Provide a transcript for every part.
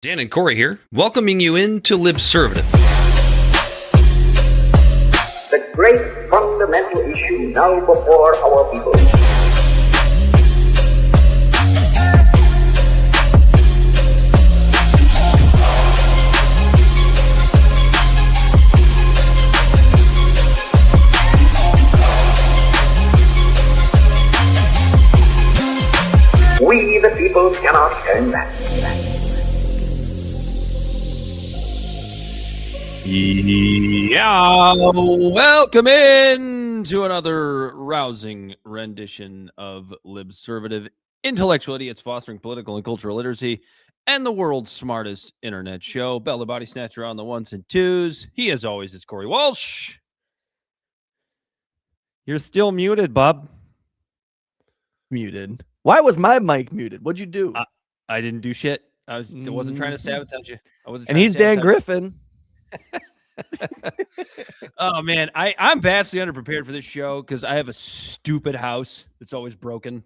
Dan and Corey here, welcoming you into Libservative. The great fundamental issue now before our people. We, the people, cannot turn back. Yeah, welcome in to another rousing rendition of Libservative, intellectual idiots fostering political and cultural literacy, and the world's smartest internet show. Bell the Body Snatcher on the ones and twos. He, as always, is Corey Walsh. You're still muted, Bob. Muted. Why was my mic muted? What'd you do? I didn't do shit. I wasn't trying to sabotage you. I wasn't. And he's Dan Griffin. Oh man, I'm vastly underprepared for this show because I have a stupid house that's always broken.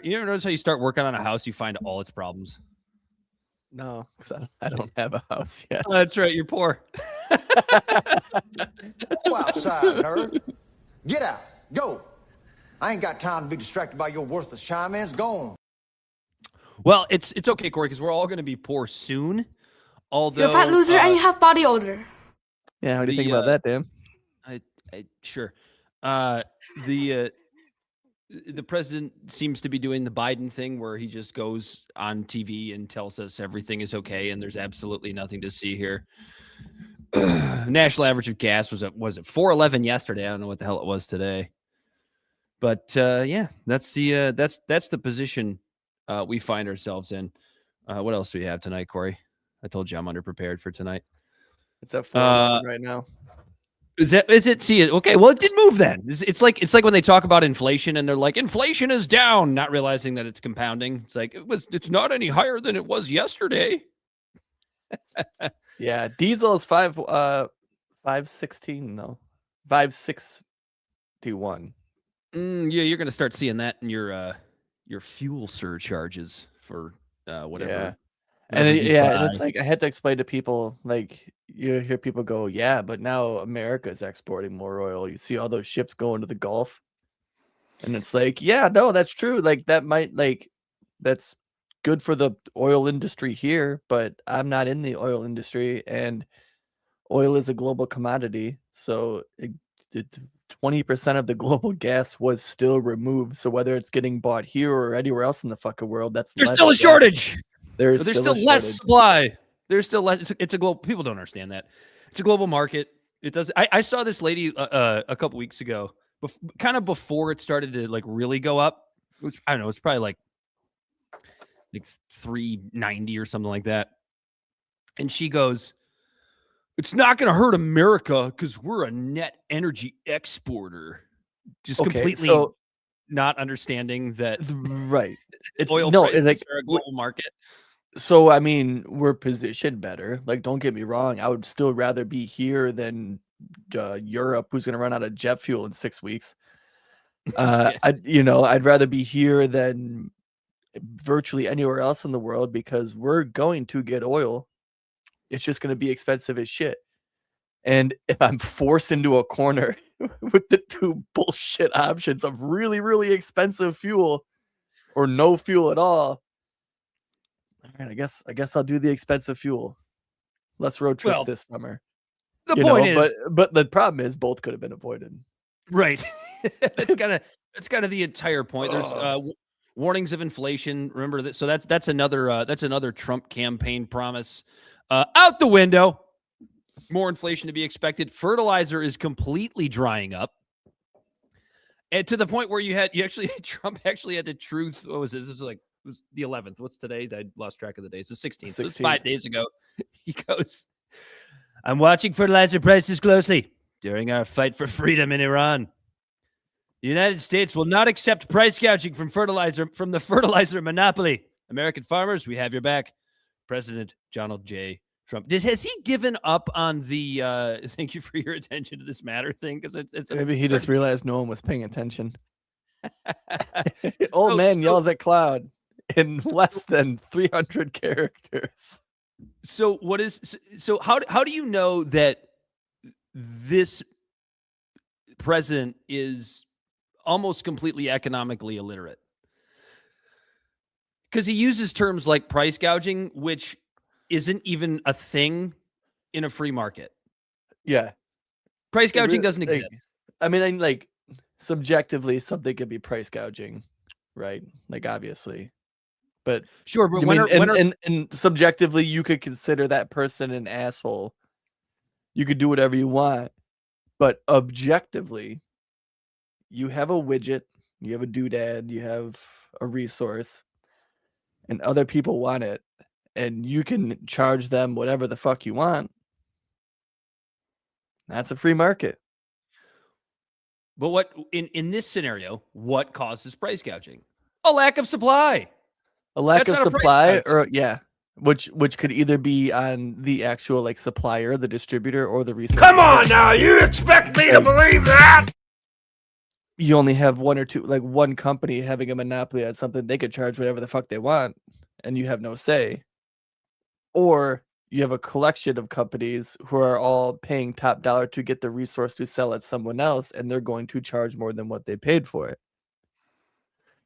You ever notice how you start working on a house, you find all its problems? No, because I don't have a house yet. Oh, that's right, you're poor. Go outside, nerd. Get out. Go. I ain't got time to be distracted by your worthless chime-ins. Go on. Well, it's okay, Corey, because we're all going to be poor soon. Although You're a fat loser and you have body odor. Yeah, how do you think about that, Dan? Sure. The president seems to be doing the Biden thing where he just goes on TV and tells us everything is okay and there's absolutely nothing to see here. National average of gas was at 4.11 yesterday. I don't know what the hell it was today. But yeah, that's the position we find ourselves in. What else do we have tonight, Corey? I told you I'm underprepared for tonight. It's at 4 right now. Is it? See, okay. Well, it did move then. It's like when they talk about inflation and they're like, inflation is down, not realizing that it's compounding. It's like it's not any higher than it was yesterday. Yeah, diesel is 5.16 though. 5.61. Yeah, you're gonna start seeing that in your fuel surcharges for whatever. Yeah. And it's like I had to explain to people, like you hear people go, yeah, but now America is exporting more oil. You see all those ships going to the Gulf, and it's like, yeah, no, that's true. Like that's good for the oil industry here, but I'm not in the oil industry, and oil is a global commodity, so 20% of the global gas was still removed. So whether it's getting bought here or anywhere else in the fucking world, there's still a shortage. There's still less supply. There's still less. It's a global. People don't understand that. It's a global market. It does. I saw this lady a couple weeks ago, kind of before it started to like really go up. It was, I don't know. It's probably like $3.90 or something like that. And she goes, "It's not going to hurt America because we're a net energy exporter." Just completely not understanding that. Right. It's oil prices like are a global market. So, I mean, we're positioned better. Like, don't get me wrong. I would still rather be here than Europe, who's going to run out of jet fuel in 6 weeks. I'd rather be here than virtually anywhere else in the world because we're going to get oil. It's just going to be expensive as shit. And if I'm forced into a corner with the two bullshit options of really, really expensive fuel or no fuel at all right, I guess I'll do the expensive fuel. Less road trips this summer. The point is, but the problem is both could have been avoided. Right. That's kind of the entire point. There's warnings of inflation. Remember that. So that's another Trump campaign promise out the window. More inflation to be expected. Fertilizer is completely drying up. And to the point where Trump actually had to truth. What was this? This was like. It was the 11th. What's today? I lost track of the days. It's the 16th. So it's 5 days ago. He goes, "I'm watching fertilizer prices closely during our fight for freedom in Iran. The United States will not accept price gouging from the fertilizer monopoly. American farmers, we have your back. President Donald J. Trump." Has he given up on the thank you for your attention to this matter thing? Because it's maybe he just realized no one was paying attention. Old man yells at cloud. in less than 300 characters. So how do you know that this president is almost completely economically illiterate? Because he uses terms like price gouging, which isn't even a thing in a free market. Yeah. Price gouging doesn't exist. I mean, like, subjectively, something could be price gouging, right? Like, obviously. But sure, but and subjectively, you could consider that person an asshole. You could do whatever you want. But objectively, you have a widget, you have a doodad, you have a resource, and other people want it, and you can charge them whatever the fuck you want. That's a free market. But what in this scenario, what causes price gouging? A lack of supply. A lack of supply, or which could either be on the actual like supplier, the distributor, or the resource. Come on now, you expect me to believe that? You only have one or two, like one company having a monopoly on something. They could charge whatever the fuck they want, and you have no say. Or you have a collection of companies who are all paying top dollar to get the resource to sell it someone else, and they're going to charge more than what they paid for it.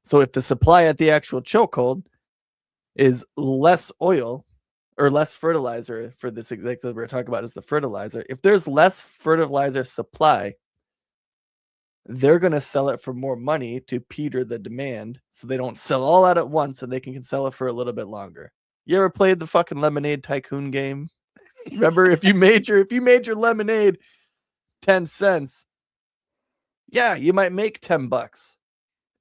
So if the supply at the actual chokehold is less oil or less fertilizer, for this exact that we're talking about is the fertilizer. If there's less fertilizer supply, they're going to sell it for more money to peter the demand, so they don't sell all out at once and they can sell it for a little bit longer. You ever played the fucking Lemonade Tycoon game? Remember, if you made your lemonade 10 cents, yeah, you might make $10.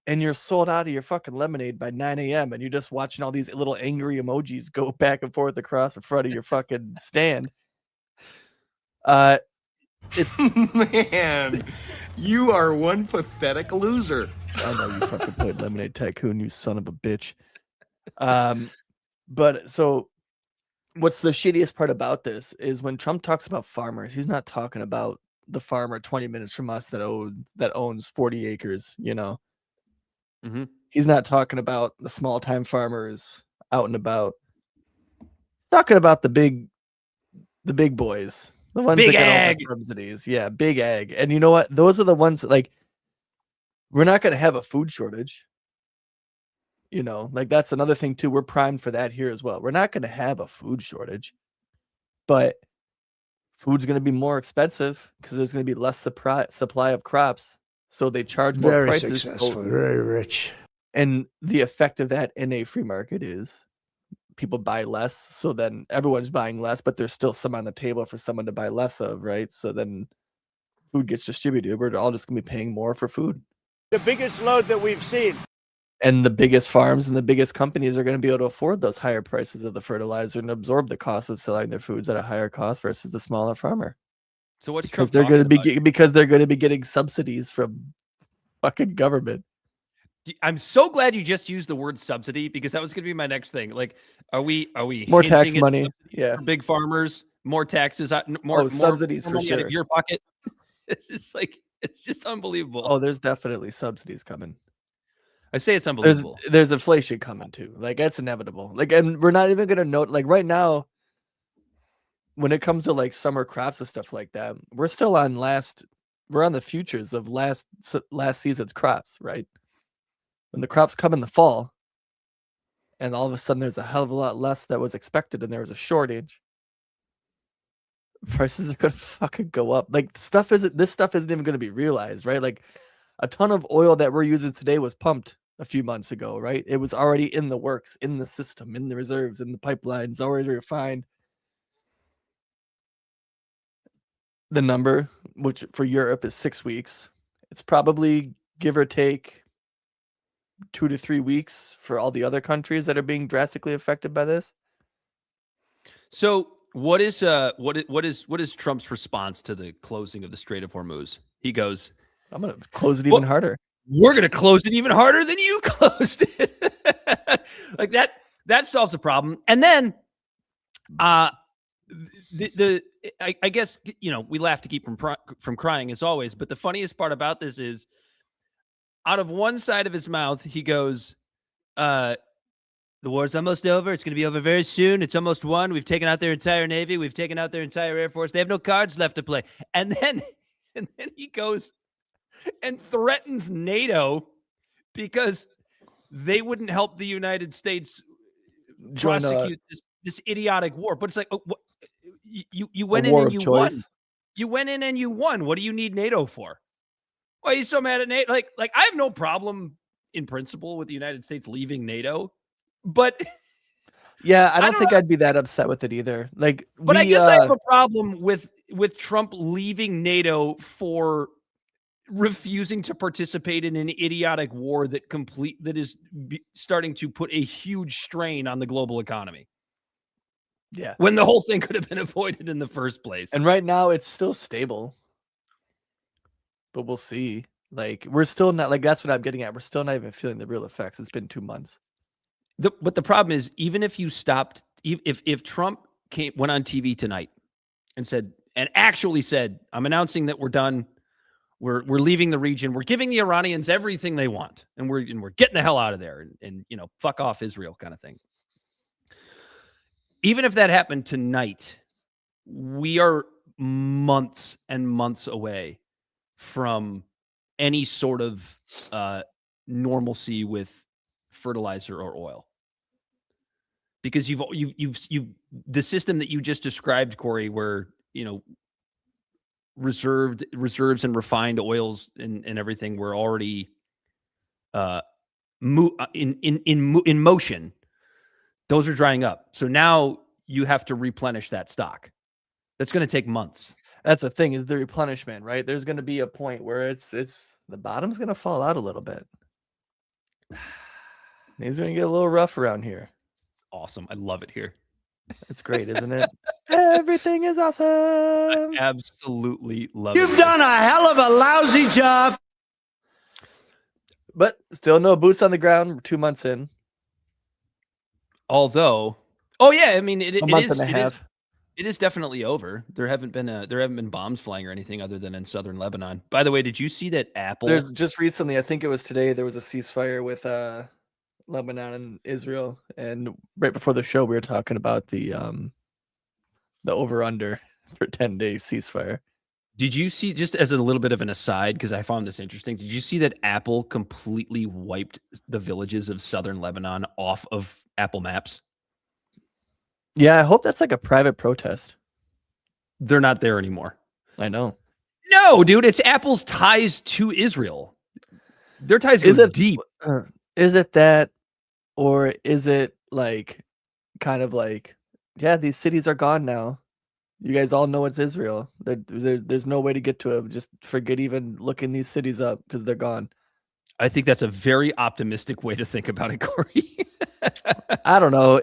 And you're sold out of your fucking lemonade by 9 a.m. and you're just watching all these little angry emojis go back and forth across the front of your fucking stand. It's Man, you are one pathetic loser. I know you fucking played Lemonade Tycoon, you son of a bitch. But so what's the shittiest part about this is when Trump talks about farmers, he's not talking about the farmer 20 minutes from us that owns 40 acres, you know. Mm-hmm. He's not talking about the small time farmers out and about. He's talking about the big boys, the ones Big that get all ag. the subsidies. Yeah, big ag. And you know what? Those are the ones that, like, we're not going to have a food shortage. You know, like that's another thing too. We're primed for that here as well. We're not going to have a food shortage, but food's going to be more expensive because there's going to be less supply of crops. So they charge more Very prices. successful, very rich. And the effect of that in a free market is people buy less. So then everyone's buying less, but there's still some on the table for someone to buy less of, right? So then food gets distributed. We're all just going to be paying more for food. The biggest load that we've seen. And the biggest farms and the biggest companies are going to be able to afford those higher prices of the fertilizer and absorb the cost of selling their foods at a higher cost versus the smaller farmer. So what's Because Trump they're going to talking be because they're going to be getting subsidies from fucking government. I'm so glad you just used the word subsidy, because that was going to be my next thing. Like, are we More tax hinting at money? subsidies Yeah. for big farmers, more taxes, more subsidies more for money out sure. of your pocket. It's just like, it's just unbelievable. Oh, there's definitely subsidies coming. I say it's unbelievable. There's inflation coming too. Like, that's inevitable. Like, and we're not even gonna note, like, right now, when it comes to like summer crops and stuff like that, we're on the futures of last season's crops, right? When the crops come in the fall, and all of a sudden there's a hell of a lot less that was expected, and there was a shortage, prices are gonna fucking go up. Like, this stuff isn't even gonna be realized, right? Like, a ton of oil that we're using today was pumped a few months ago, right? It was already in the works, in the system, in the reserves, in the pipelines, already refined. The number, which for Europe is 6 weeks, it's probably, give or take, 2 to 3 weeks for all the other countries that are being drastically affected by this. So what is Trump's response to the closing of the Strait of Hormuz? He goes, I'm gonna close it even harder. We're gonna close it even harder than you closed it. Like that solves the problem. And then I guess, you know, we laugh to keep from crying as always, but the funniest part about this is, out of one side of his mouth he goes, the war's almost over. It's going to be over very soon. It's almost won. We've taken out their entire Navy. We've taken out their entire Air Force. They have no cards left to play. And then he goes and threatens NATO because they wouldn't help the United States prosecute this idiotic war. But it's like, you went in and you won. You went in and you won. What do you need NATO for? Why are you so mad at NATO? Like I have no problem in principle with the United States leaving NATO, but yeah, I don't think I'd be that upset with it either. Like, but I guess I have a problem with Trump leaving NATO for refusing to participate in an idiotic war that is starting to put a huge strain on the global economy. Yeah, when the whole thing could have been avoided in the first place. And right now it's still stable, but we'll see. Like, we're still not, like, that's what I'm getting at. We're still not even feeling the real effects. It's been 2 months. But the problem is, even if you stopped, if Trump went on TV tonight and actually said, I'm announcing that we're done. We're leaving the region. We're giving the Iranians everything they want. And we're getting the hell out of there and fuck off Israel kind of thing. Even if that happened tonight, we are months and months away from any sort of normalcy with fertilizer or oil, because you've the system that you just described, Corey, where reserves and refined oils and everything were already in motion. Those are drying up, so now you have to replenish that stock. That's going to take months. That's the thing, is the replenishment, right? There's going to be a point where it's the bottom's going to fall out a little bit. Things are going to get a little rough around here. It's awesome. I love it here. It's great, isn't it? Everything is awesome. I absolutely love it. You've done a hell of a lousy job. But still no boots on the ground. We're 2 months in. Although, oh yeah, I mean, it month and a half. It is definitely over. There haven't been bombs flying or anything other than in southern Lebanon. By the way, did you see that Apple? There's just recently, I think it was today, there was a ceasefire with Lebanon and Israel, and right before the show, we were talking about the over/under for 10-day ceasefire. Did you see, just as a little bit of an aside, because I found this interesting, did you see that Apple completely wiped the villages of southern Lebanon off of Apple Maps? Yeah, I hope that's like a private protest. They're not there anymore. I know. No, dude, it's Apple's ties to Israel. Their ties go deep. Is it that, or is it like, kind of like, yeah, these cities are gone now. You guys all know it's Israel. There's no way to get to it. Just forget even looking these cities up because they're gone. I think that's a very optimistic way to think about it, Corey. I don't know.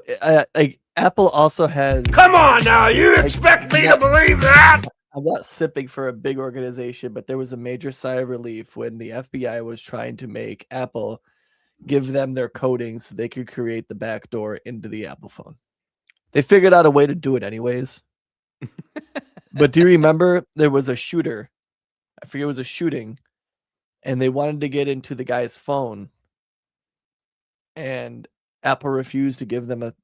Like, Apple also has... Come on now, you expect me to believe that? I'm not sipping for a big organization, but there was a major sigh of relief when the FBI was trying to make Apple give them their coding so they could create the backdoor into the Apple phone. They figured out a way to do it anyways. But do you remember there was a shooter? I forget, it was a shooting, and they wanted to get into the guy's phone, and Apple refused to give them a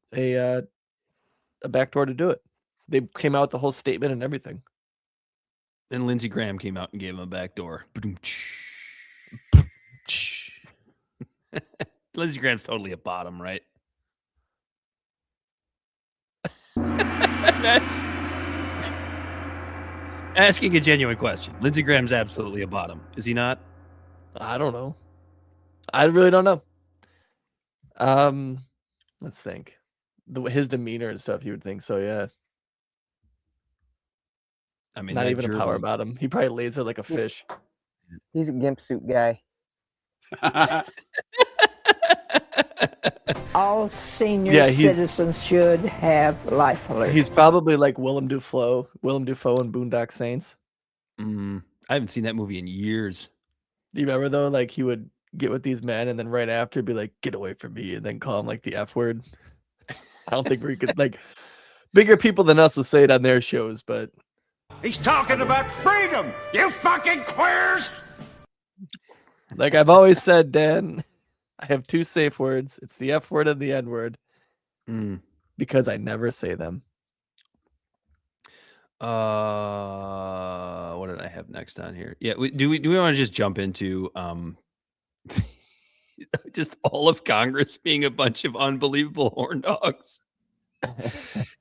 backdoor to do it. They came out with the whole statement and everything. Then Lindsey Graham came out and gave him a backdoor. Lindsey Graham's totally a bottom, right? Asking a genuine question. Lindsey Graham's absolutely a bottom. Is he not? I don't know. I really don't know. Let's think. His demeanor and stuff, you would think so, yeah. I mean, not even a power bottom. He probably lays there like a fish. He's a gimp suit guy. All senior citizens should have life alert. He's probably like Willem Dafoe in Boondock Saints. I haven't seen that movie in years. Do you remember though? Like, he would get with these men and then right after be like, "Get away from me," and then call him like the F word. I don't think we could, like, bigger people than us will say it on their shows, but he's talking about freedom, you fucking queers. Like I've always said, Dan, I have 2 safe words. It's the F word and the N word. Because I never say them. What did I have next on here? Yeah, do we want to just jump into just all of Congress being a bunch of unbelievable horn dogs?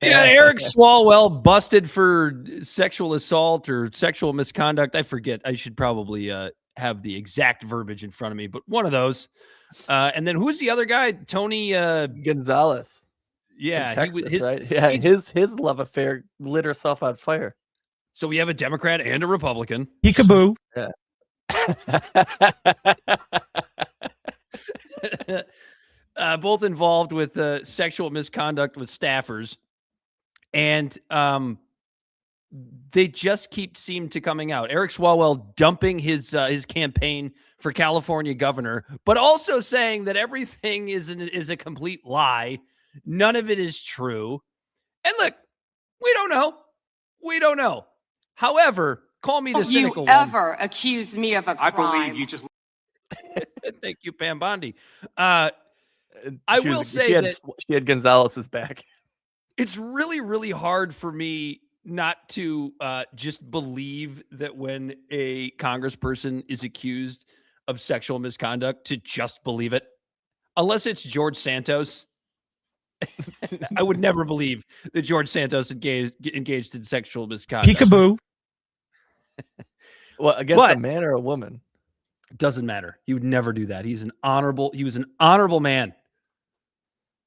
Yeah, Eric Swalwell busted for sexual assault or sexual misconduct. I forget. I should probably have the exact verbiage in front of me, but one of those. And then who's the other guy? Tony Gonzalez. Yeah, Texas, right? Yeah, his love affair lit herself on fire. So we have a Democrat and a Republican. Peekaboo. Yeah. Both involved with sexual misconduct with staffers, and they just seem to coming out. Eric Swalwell dumping his campaign for California governor, but also saying that everything is a complete lie. None of it is true. And look, we don't know. We don't know. However, call me the cynical one. You ever accuse me of a crime? I believe you just. Thank you, Pam Bondi. I will say that she had Gonzalez's back. It's really, really hard for me not to just believe that when a congressperson is accused of sexual misconduct, to just believe it, unless it's George Santos. I would never believe that George Santos engaged in sexual misconduct. Peekaboo. Well, against a man or a woman? Doesn't matter. He would never do that. He was an honorable man.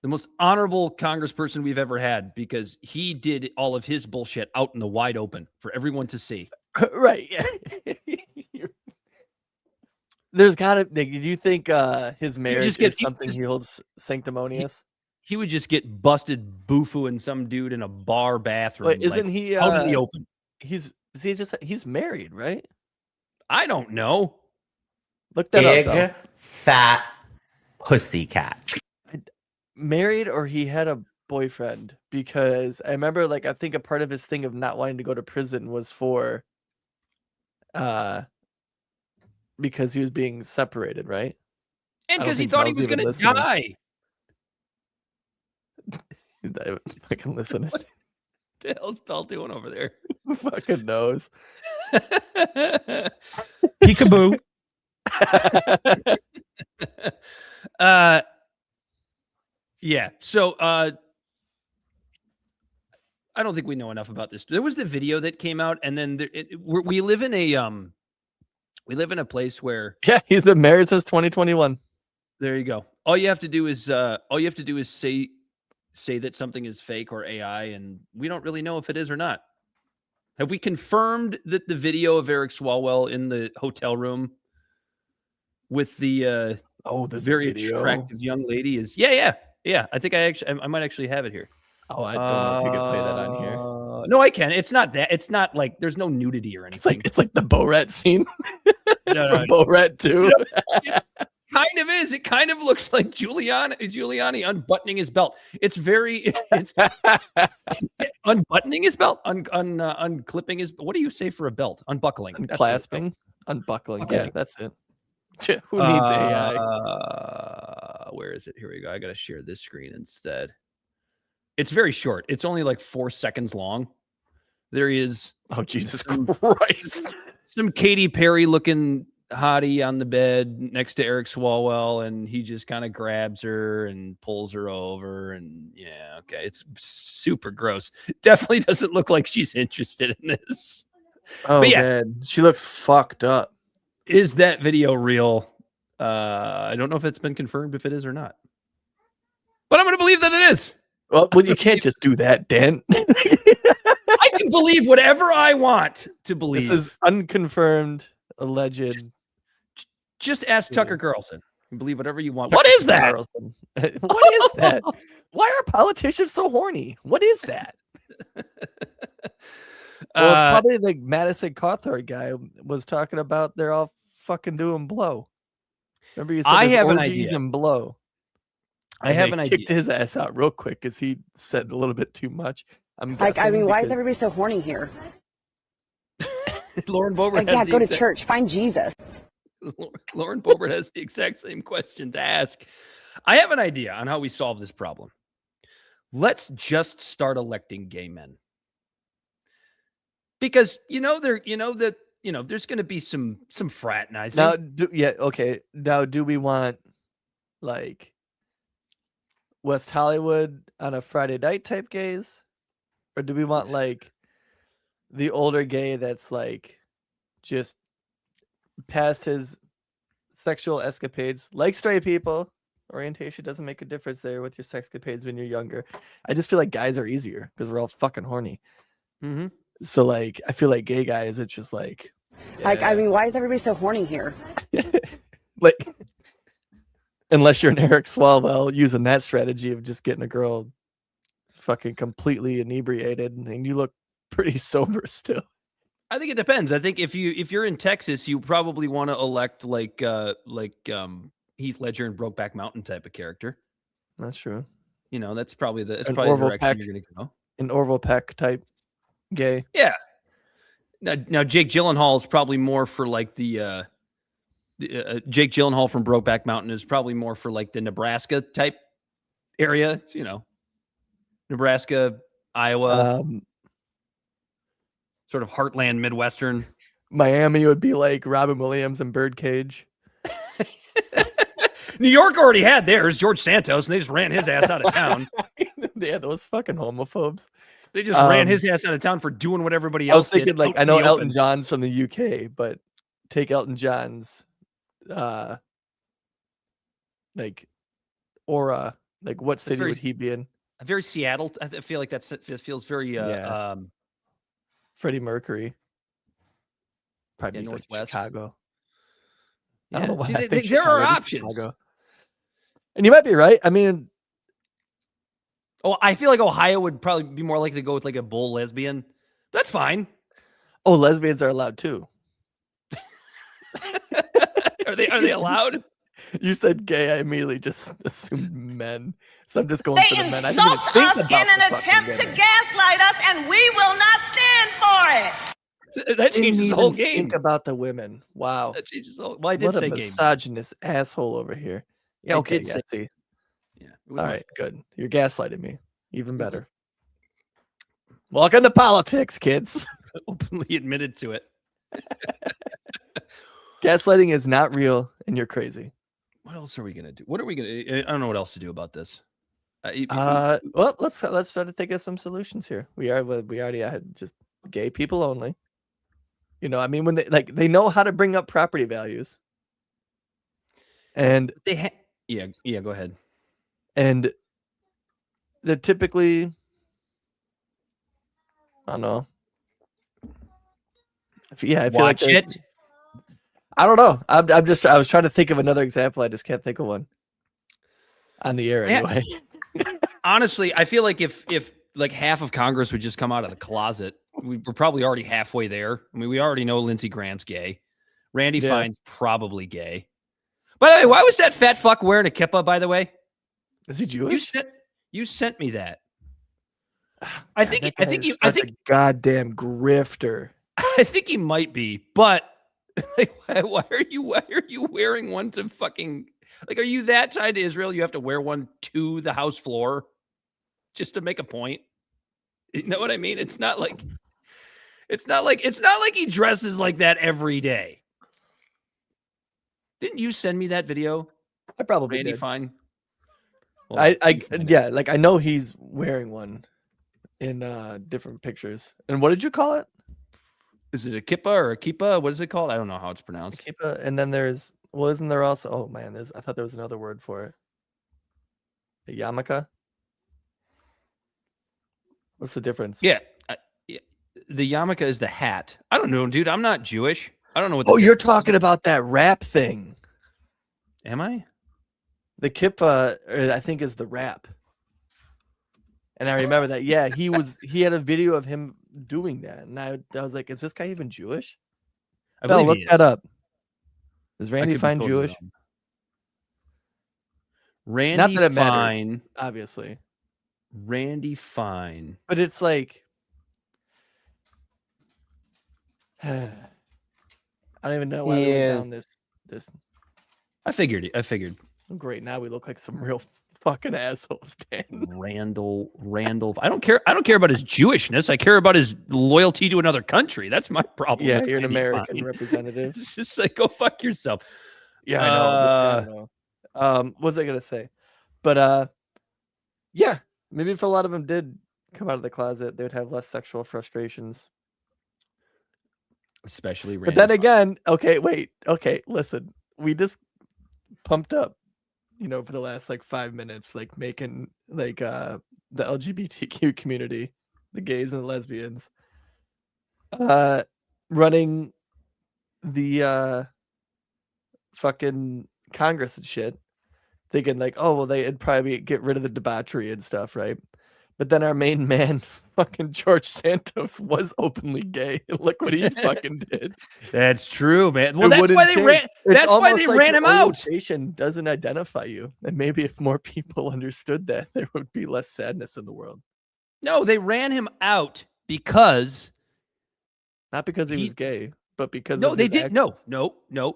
The most honorable congressperson we've ever had, because he did all of his bullshit out in the wide open for everyone to see. Right. There's gotta. Do you think his marriage is something he holds sanctimonious? He would just get busted boofooing some dude in a bar bathroom. But isn't he out in the open? He's married, right? I don't know. Look that Big, up. Big fat pussycat. Married, or he had a boyfriend? Because I remember, I think a part of his thing of not wanting to go to prison was for, because he was being separated, right? And because he thought he was going to die. I can listen. What the hell's Bell doing over there? Who fucking knows? Peekaboo. Yeah. So I don't think we know enough about this. There was the video that came out, and then we live in a place where he's been married since 2021. There you go. All you have to do is say that something is fake or AI, and we don't really know if it is or not. Have we confirmed that the video of Eric Swalwell in the hotel room with the very attractive young lady is? Yeah. I think I might actually have it here. Oh, I don't know if you can play that on here. No, I can. It's not that. It's not like there's no nudity or anything. It's like the Borat scene. No, Borat 2. It kind of is. It kind of looks like Giuliani unbuttoning his belt. It's unbuttoning his belt, unclipping his. What do you say for a belt? Unbuckling, unclasping, unbuckling. Okay. Yeah, that's it. Who needs AI? Where is it? Here we go. I got to share this screen instead. It's very short. It's only like 4 seconds long. There he is. Oh, Jesus Christ. Some Katy Perry looking hottie on the bed next to Eric Swalwell, and he just kind of grabs her and pulls her over, and okay, it's super gross. Definitely doesn't look like she's interested in this. Oh, man, she looks fucked up. Is that video real? I don't know if it's been confirmed if it is or not, but I'm going to believe that it is. Well, you can't just do that, Dan. I can believe whatever I want to believe. This is unconfirmed, alleged. Just ask Tucker Carlson. You can believe whatever you want. What is that? What is that? Why are politicians so horny? What is that? Well, it's probably the Madison Cawthorn guy was talking about. They're all fucking doing blow. Remember you said I have an orgies idea. And blow. I have an idea. Kicked his ass out real quick because he said a little bit too much. Why is everybody so horny here? Lauren Boebert. Go to church. Find Jesus. Lauren Boebert has the exact same question to ask. I have an idea on how we solve this problem. Let's just start electing gay men. Because there's going to be some fraternizing. Now, Now, do we want like West Hollywood on a Friday night type gays, or do we want like the older gay that's like just past his sexual escapades, like straight people? Orientation doesn't make a difference there with your sexcapades when you're younger. I just feel like guys are easier because we're all fucking horny. Mm-hmm. So like, I feel like gay guys, it's just like, Like, I mean, why is everybody so horny here? like, unless you're an Eric Swalwell using that strategy of just getting a girl fucking completely inebriated and you look pretty sober still. I think it depends. I think if you're in Texas, you probably want to elect like Heath Ledger and Brokeback Mountain type of character. That's true. That's probably the Orville direction Peck, you're going to go. An Orville Peck type gay. Yeah. Now Jake Gyllenhaal is probably more for like the Jake Gyllenhaal from Brokeback Mountain is probably more for like the Nebraska type area. Nebraska, Iowa, sort of heartland Midwestern. Miami would be like Robin Williams and Birdcage. New York already had theirs, George Santos, and they just ran his ass out of town. Yeah, those fucking homophobes. They just ran his ass out of town for doing what everybody else I was thinking, did. like, I know Elton John's from the UK, but take Elton John's, like, aura. Like, what city would he be in? Very Seattle. I feel like it feels very Freddie Mercury. Probably Northwest. like Chicago. Yeah. I don't know why There are options. Chicago. And you might be right. I mean, I feel like Ohio would probably be more likely to go with like a bull lesbian. That's fine. Oh, lesbians are allowed too. Are they allowed? You said gay. I immediately just assumed men. So I'm just going for the men. They insult us in an attempt to gaslight us, and we will not stand for it. That changes the whole game. Think about the women. Wow. That changes the whole. Well, I did say gay. What a misogynist asshole over here. Yeah. Okay. Yeah. See. Yeah. All right. Good. You're gaslighting me. Even better. Welcome to politics, kids. Openly admitted to it. Gaslighting is not real, and you're crazy. What else are we gonna do? What are we gonna? I don't know what else to do about this. Well, let's start to think of some solutions here. We already had just gay people only. I mean, when they know how to bring up property values, and yeah, go ahead. And they're typically, I don't know. I feel Watch like it. I don't know. I was trying to think of another example. I just can't think of one on the air anyway. Honestly, I feel like if like half of Congress would just come out of the closet, we're probably already halfway there. I mean, we already know Lindsey Graham's gay. Randy Fine's probably gay. By the way, why was that fat fuck wearing a kippah, by the way? Is he Jewish? You sent me that. I think a goddamn grifter. I think he might be, but like, why are you wearing one to fucking, like, are you that tied to Israel? You have to wear one to the House floor just to make a point. You know what I mean? It's not like he dresses like that every day. Didn't you send me that video? I probably Randy did. Fine. Well, I know he's wearing one in different pictures. And what did you call it? Is it a kippah or a kippah? What is it called? I don't know how it's pronounced. Kippah, and then isn't there also? Oh man, I thought there was another word for it. A yarmulke. What's the difference? Yeah, the yarmulke is the hat. I don't know, dude. I'm not Jewish. I don't know what. Oh, you're talking about that rap thing. Am I? The kippah, I think, is the rap. And I remember that. Yeah, he had a video of him doing that, and I was like, "Is this guy even Jewish?" I'll look that up. Is Randy Fine Jewish? Randy Not that it Fine, matters, obviously. Randy Fine, but it's like, I don't even know why we went down this. I figured. Great. Now we look like some real fucking assholes, Dan. Randall. I don't care about his Jewishness. I care about his loyalty to another country. That's my problem. Yeah, you're an American representative. It's just like, go fuck yourself. Yeah, I know. What was I gonna say? But yeah, maybe if a lot of them did come out of the closet, they would have less sexual frustrations. Especially But then again, listen, we just pumped up, for the last like 5 minutes, like making like the LGBTQ community, the gays and the lesbians, running the fucking Congress and shit, thinking like, oh well, they'd probably get rid of the debauchery and stuff, right? But then our main man, fucking George Santos, was openly gay. Look what he fucking did. That's true, man. Well, that's why they ran. That's why they ran him out. Orientation doesn't identify you, and maybe if more people understood that, there would be less sadness in the world. No, they ran him out because, not because he was gay, but because they did. No,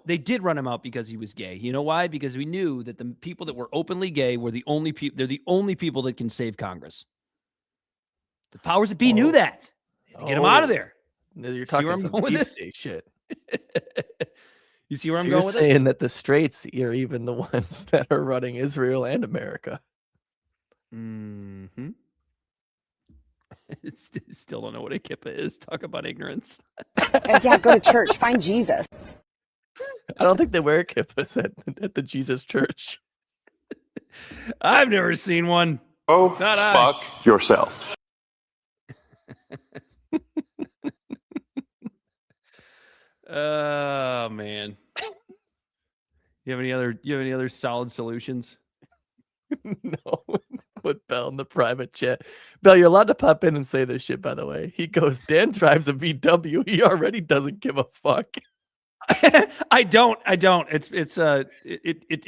they did run him out because he was gay. You know why? Because we knew that the people that were openly gay were the only people. They're the only people that can save Congress. The powers that be knew that. Get him out of there. You're talking some deep state shit. You see where I'm going with this? You're saying that the straights are even the ones that are running Israel and America. Mm-hmm. Still don't know what a kippah is. Talk about ignorance. Yeah, go to church. Find Jesus. I don't think they wear kippahs at the Jesus church. I've never seen one. Oh, fuck yourself. Oh man. You have any other solid solutions? No. Put Bell in the private chat. Bell, you're allowed to pop in and say this shit, by the way. He goes, Dan drives a VW. He already doesn't give a fuck. I don't. It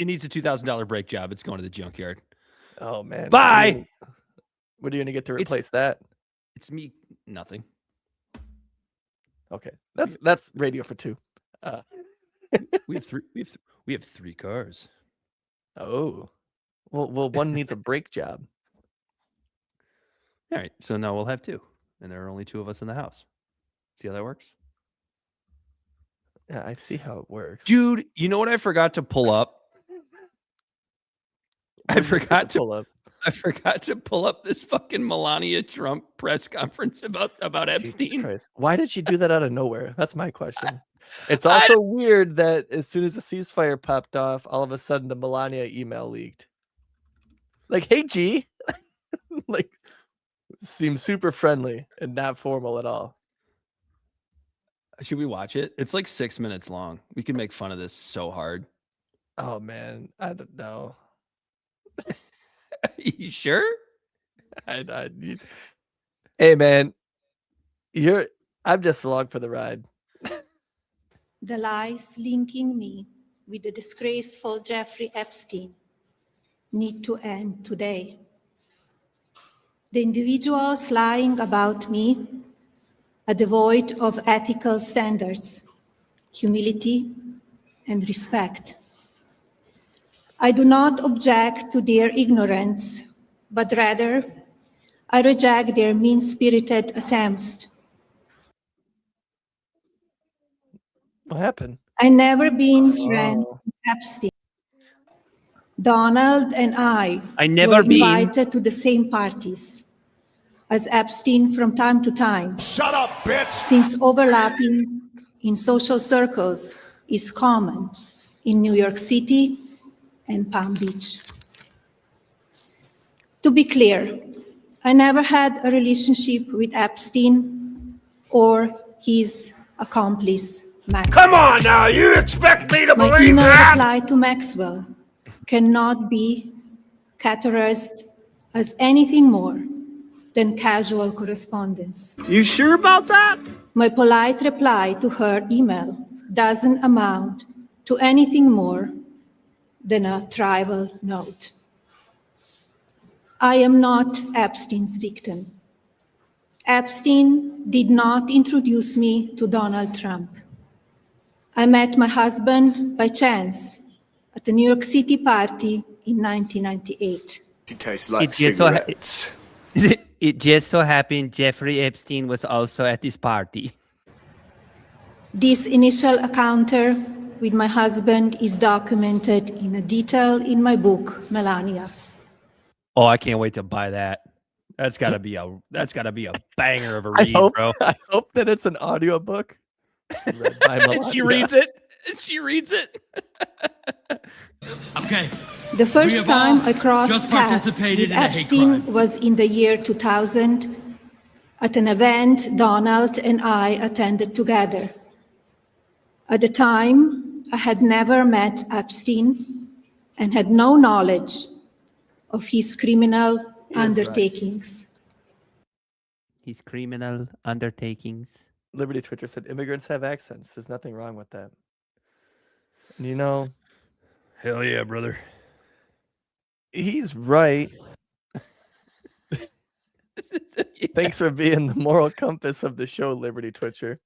needs a $2,000 brake job. It's going to the junkyard. Oh man. Bye. What are you gonna get to replace that? It's me. Nothing. Okay. That's radio for two. We have three cars. Oh. Well, one needs a brake job. All right, so now we'll have two, and there are only two of us in the house. See how that works? Yeah, I see how it works. Dude, you know what I forgot to pull up? I forgot to pull up this fucking Melania Trump press conference about Epstein. Christ. Why did she do that out of nowhere? That's my question. It's also weird that as soon as the ceasefire popped off, all of a sudden the Melania email leaked. Like, hey, G. Like, seems super friendly and not formal at all. Should we watch it? It's like 6 minutes long. We can make fun of this so hard. Oh, man. I don't know. You sure? Hey, man. I'm just along for the ride. The lies linking me with the disgraceful Jeffrey Epstein need to end today. The individuals lying about me are devoid of ethical standards, humility, and respect. I do not object to their ignorance, but rather I reject their mean-spirited attempts. What happened? I never been friends with Epstein. Donald and I were invited to the same parties as Epstein from time to time. Shut up, bitch! Since overlapping in social circles is common in New York City and Palm Beach. To be clear, I never had a relationship with Epstein or his accomplice, Maxwell. Come on now, you expect me to My believe email that? reply to Maxwell cannot be categorized as anything more than casual correspondence. You sure about that? My polite reply to her email doesn't amount to anything more than a trivial note. I am not Epstein's victim. Epstein did not introduce me to Donald Trump. I met my husband by chance at a New York City party in 1998. She tastes like cigarettes. It just so happened Jeffrey Epstein was also at this party. This initial encounter with my husband is documented in a detail in my book, Melania. Oh, I can't wait to buy that. That's gotta be a banger of a read, bro. I hope that it's an audiobook. Read by And she reads it. Okay. The first time I crossed just paths participated with in a hate Epstein crime. was in the year 2000 at an event Donald and I attended together. At the time, I had never met Epstein and had no knowledge of his criminal undertakings. His criminal undertakings. Liberty Twitter said, immigrants have accents. There's nothing wrong with that. And you know, hell yeah, brother. He's right. Thanks for being the moral compass of the show, Liberty Twitcher.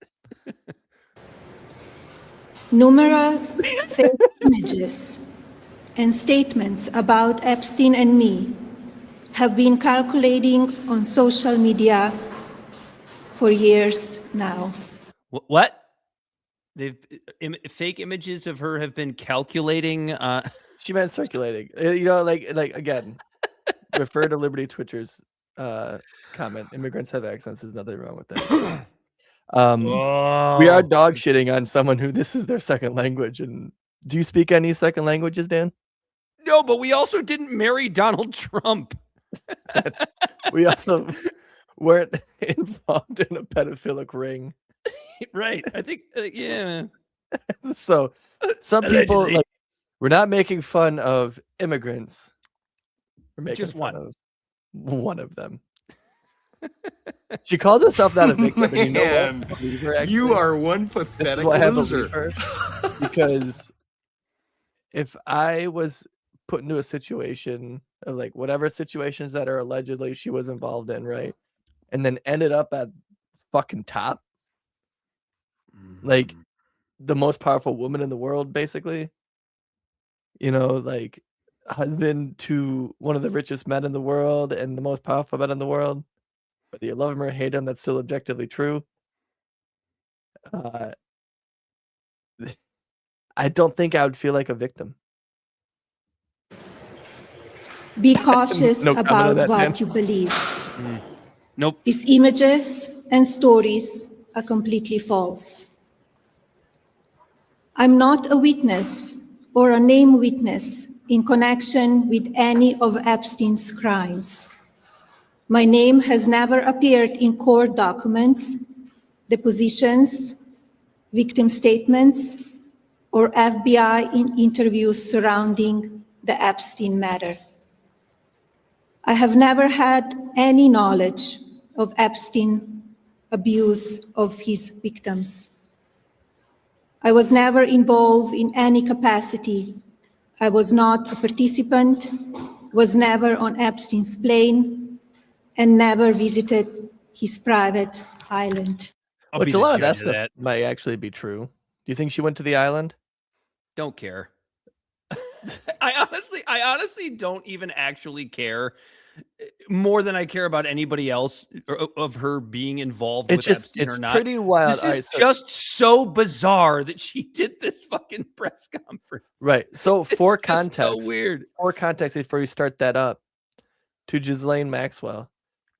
Numerous fake images and statements about Epstein and me have been circulating on social media for years now. What? Fake images of her have been calculating. She meant circulating. You know, like again, refer to Liberty Twitcher's comment. Immigrants have accents. There's nothing wrong with that. We are dog shitting on someone who this is their second language. And do you speak any second languages, Dan? No, but we also didn't marry Donald Trump. We also weren't involved in a pedophilic ring. Right. I think, yeah. So some people, like, we're not making fun of immigrants. We're making just fun of one of them. She calls herself not a victim. And you know what? Her, you are one pathetic loser. Because if I was put into a situation of like whatever situations that are allegedly she was involved in, right? And then ended up at fucking top, like the most powerful woman in the world, basically. You know, like husband to one of the richest men in the world and the most powerful men in the world. Whether you love him or hate him, that's still objectively true. I don't think I would feel like a victim. Be cautious No comment about on that, what man. you believe. Nope. These images and stories are completely false. I'm not a witness or a named witness in connection with any of Epstein's crimes. My name has never appeared in court documents, depositions, victim statements, or FBI interviews surrounding the Epstein matter. I have never had any knowledge of Epstein abuse of his victims. I was never involved in any capacity. I was not a participant, was never on Epstein's plane, and never visited his private island. Which a lot of that stuff might actually be true. Do you think she went to the island? Don't care. I honestly don't even actually care more than I care about anybody else of her being involved with Epstein or not. It's pretty wild. This is just so bizarre that she did this fucking press conference. Right. So for context, so weird. For context, before you start that up, to Ghislaine Maxwell,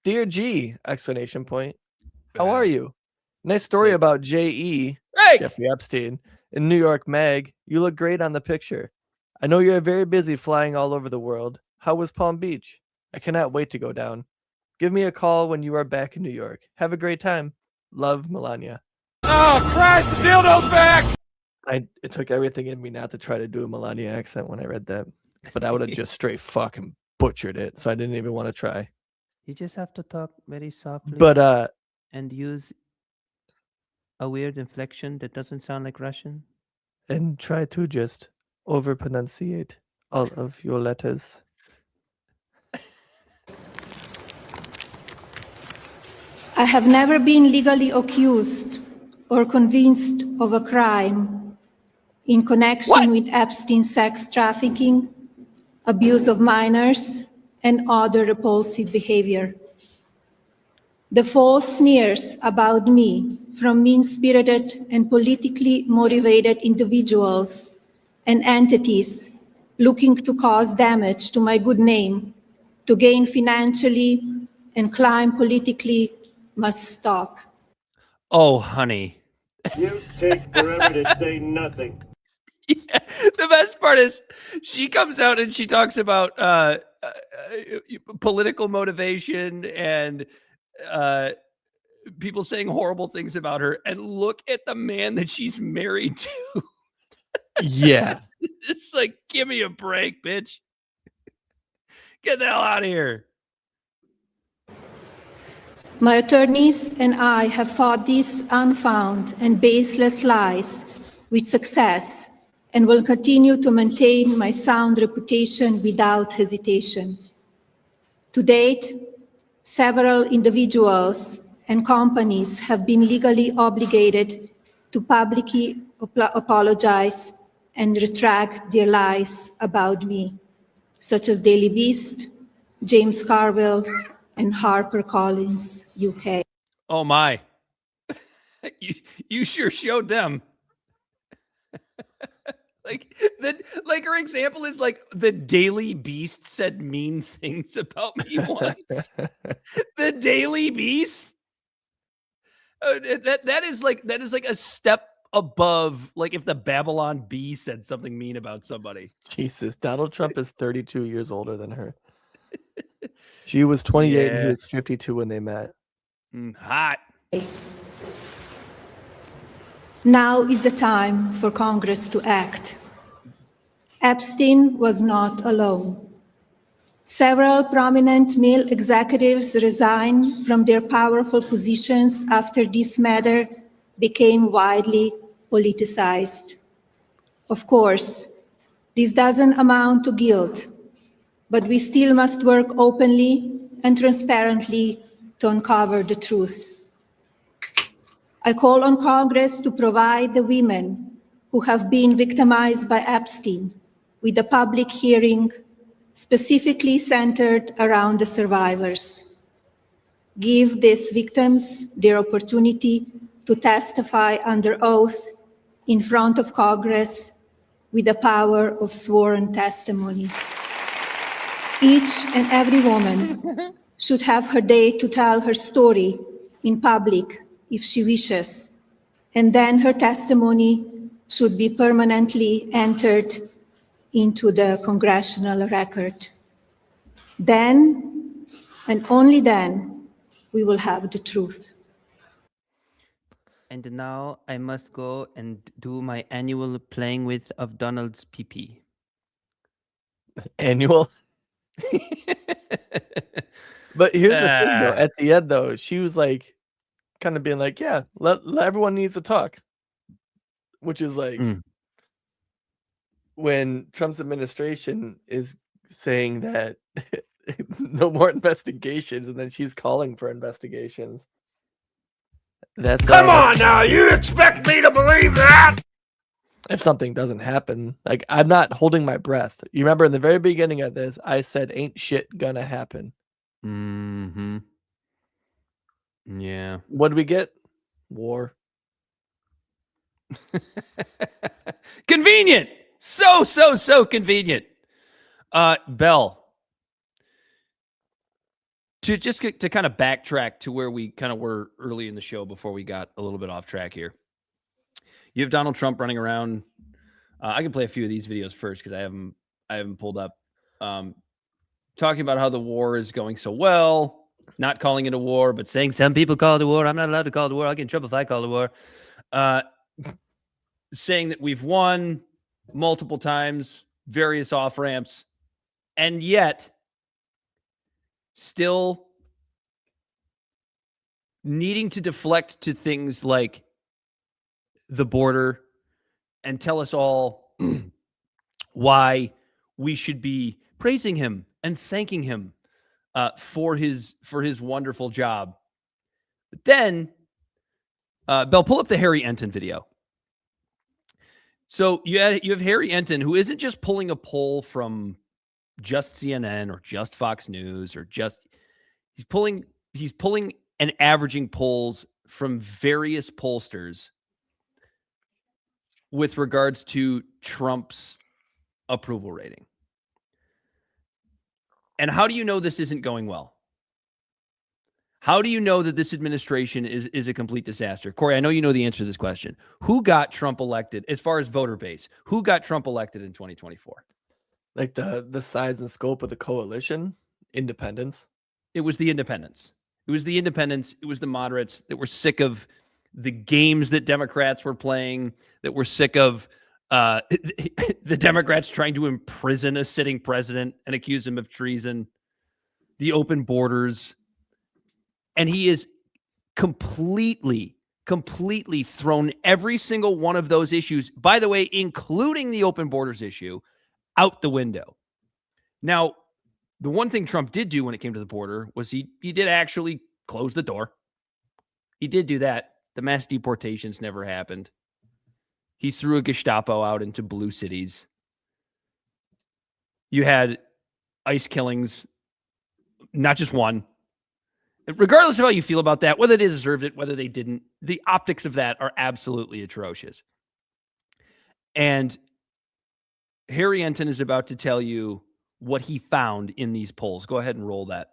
dear G! Exclamation point. How are you? Nice story about J.E. Hey! Jeffrey Epstein in New York Mag. You look great on the picture. I know you're very busy flying all over the world. How was Palm Beach? I cannot wait to go down. Give me a call when you are back in New York. Have a great time. Love, Melania. Oh, Christ, the dildo's back! It took everything in me not to try to do a Melania accent when I read that. But I would have just straight fucking butchered it, so I didn't even want to try. You just have to talk very softly. But and use a weird inflection that doesn't sound like Russian. And try to just over-pronunciate all of your letters. I have never been legally accused or convinced of a crime in connection with Epstein sex trafficking, abuse of minors, and other repulsive behavior. The false smears about me from mean-spirited and politically motivated individuals and entities looking to cause damage to my good name, to gain financially and climb politically, must stop. Oh, honey. You take forever to say nothing. Yeah, the best part is she comes out and she talks about political motivation and people saying horrible things about her, and look at the man that she's married to. Yeah. It's like, give me a break, bitch. Get the hell out of here. My attorneys and I have fought these unfounded and baseless lies with success and will continue to maintain my sound reputation without hesitation. To date, several individuals and companies have been legally obligated to publicly apologize and retract their lies about me, such as Daily Beast, James Carville, and HarperCollins UK. Oh my. You sure showed them. Like her example is like the Daily Beast said mean things about me once. The Daily Beast. That is like a step above, like if the Babylon Bee said something mean about somebody. Jesus, Donald Trump is 32 years older than her. She was 28 and he was 52 when they met. Hot. Now is the time for Congress to act. Epstein was not alone. Several prominent male executives resigned from their powerful positions after this matter became widely politicized. Of course, this doesn't amount to guilt, but we still must work openly and transparently to uncover the truth. I call on Congress to provide the women who have been victimized by Epstein with a public hearing specifically centered around the survivors. Give these victims their opportunity to testify under oath in front of Congress with the power of sworn testimony. Each and every woman should have her day to tell her story in public if she wishes, and then her testimony should be permanently entered into the congressional record. Then, and only then, we will have the truth. And now I must go and do my annual playing with of Donald's pee-pee. Annual? But here's the thing, though. At the end, though, she was like, kind of being like, yeah, let everyone needs to talk. Which is like, when Trump's administration is saying that no more investigations, and then she's calling for investigations. That's Come on now, you expect me to believe that? If something doesn't happen, like, I'm not holding my breath. You remember in the very beginning of this, I said, ain't shit gonna happen. Mm-hmm. Yeah. What did we get? War. Convenient. So convenient. Bell. To kind of backtrack to where we kind of were early in the show before we got a little bit off track here. You have Donald Trump running around. I can play a few of these videos first because I haven't pulled up. Talking about how the war is going so well, not calling it a war, but saying some people call it a war. I'm not allowed to call it a war. I'll get in trouble if I call it a war. Saying that we've won multiple times, various off-ramps, and yet still needing to deflect to things like the border and tell us all why we should be praising him and thanking him for his wonderful job. But then, Belle, pull up the Harry Enton video. So you have Harry Enton, who isn't just pulling a poll from just CNN or just Fox News or just he's pulling and averaging polls from various pollsters with regards to Trump's approval rating. And how do you know this isn't going well? How do you know that this administration is a complete disaster? Corey, I know you know the answer to this question. Who got Trump elected as far as voter base? Who got Trump elected in 2024? Like the size and scope of the coalition? Independents? It was the independents. It was the independents. It was the moderates that were sick of the games that Democrats were playing, that were sick of the Democrats trying to imprison a sitting president and accuse him of treason, the open borders. And he is completely thrown every single one of those issues, by the way, including the open borders issue, out the window. Now, the one thing Trump did do when it came to the border was he did actually close the door. He did do that. The mass deportations never happened. He threw a Gestapo out into blue cities. You had ICE killings, not just one. Regardless of how you feel about that, whether they deserved it, whether they didn't, the optics of that are absolutely atrocious. And Harry Enton is about to tell you what he found in these polls. Go ahead and roll that.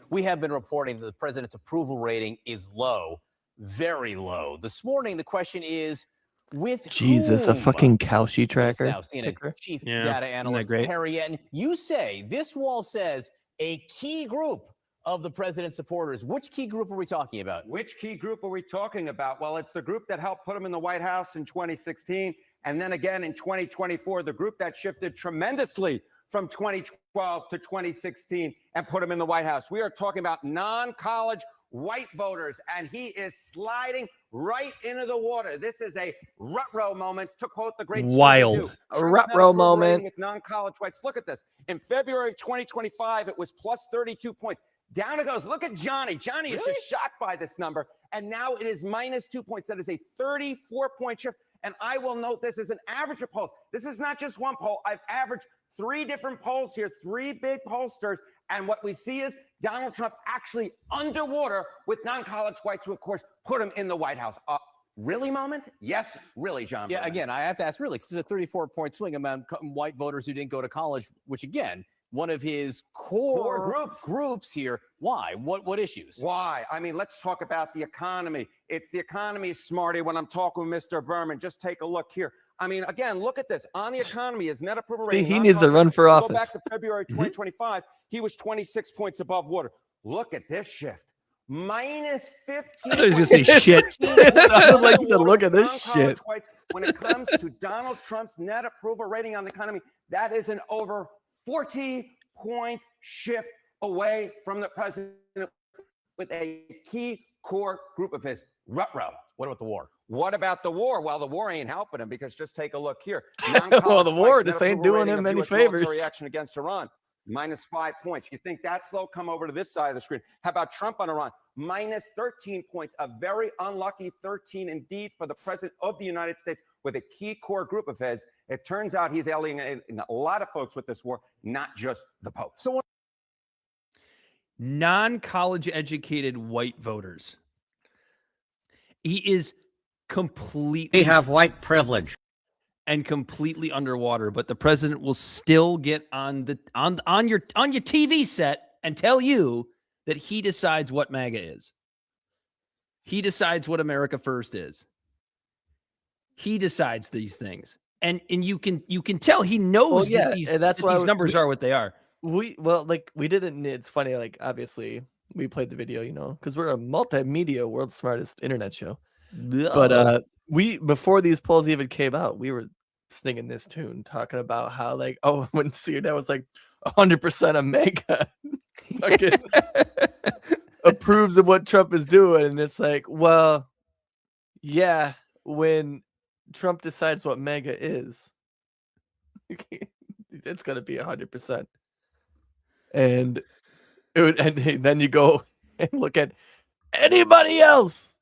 We have been reporting that the president's approval rating is low, very low. This morning, the question is, with Jesus, whom? a fucking Kalshi tracker. Now, CNN chief data analyst Harry Enton, you say this wall says a key group of the president's supporters. Which key group are we talking about? Which key group are we talking about? Well, it's the group that helped put him in the White House in 2016. And then again in 2024, the group that shifted tremendously from 2012 to 2016 and put him in the White House. We are talking about non-college white voters, and he is sliding right into the water. This is a rut-row moment, to quote the great Wild. A rut-row moment. With non-college whites. Look at this. In February of 2025, it was plus 32 points. Down it goes. Look at Johnny. Johnny is just shocked by this number. And now it is minus 2 points. That is a 34-point shift. And I will note this is an average of polls. This is not just one poll. I've averaged 3 different polls here, 3 big pollsters. And what we see is Donald Trump actually underwater with non-college whites who, of course, put him in the White House. Really moment? Yes, really, John. Yeah, again, I have to ask, really, this is a 34-point swing among white voters who didn't go to college, which, again, one of his core groups here. Why? What issues? Why? I mean, let's talk about the economy. It's the economy, Smarty, when I'm talking with Mr. Berman. Just take a look here. I mean, again, look at this. On the economy, his net approval rating. He needs to run for office. Go back to February 2025. He was 26 points above water. Look at this shift. Minus 15. I thought he was going to say shit. It sounded like he said, look at this shit. When it comes to Donald Trump's net approval rating on the economy, that is an over 40-point shift away from the president with a key core group of his. Ruh-roh. What about the war? What about the war? Well, the war ain't helping him because just take a look here. Well, the war just ain't doing him any favors. Military action against Iran, minus 5 points. You think that's low? Come over to this side of the screen. How about Trump on Iran? Minus 13 points. A very unlucky 13 indeed for the president of the United States with a key core group of his. It turns out he's alienating a lot of folks with this war, not just the Pope. So non-college educated white voters. He is completely. They have white privilege and completely underwater, but the president will still get on your TV set and tell you that he decides what MAGA is. He decides what America First is. He decides these things, and you can tell he knows that these numbers are what they are. We didn't. It's funny. Like, obviously, we played the video, because we're a multimedia world's smartest internet show. But before these polls even came out, we were singing this tune, talking about how when CNN was 100% of MAGA fucking approves of what Trump is doing, and it's well, yeah, when Trump decides what MAGA is, it's gonna be 100%. And then you go and look at anybody else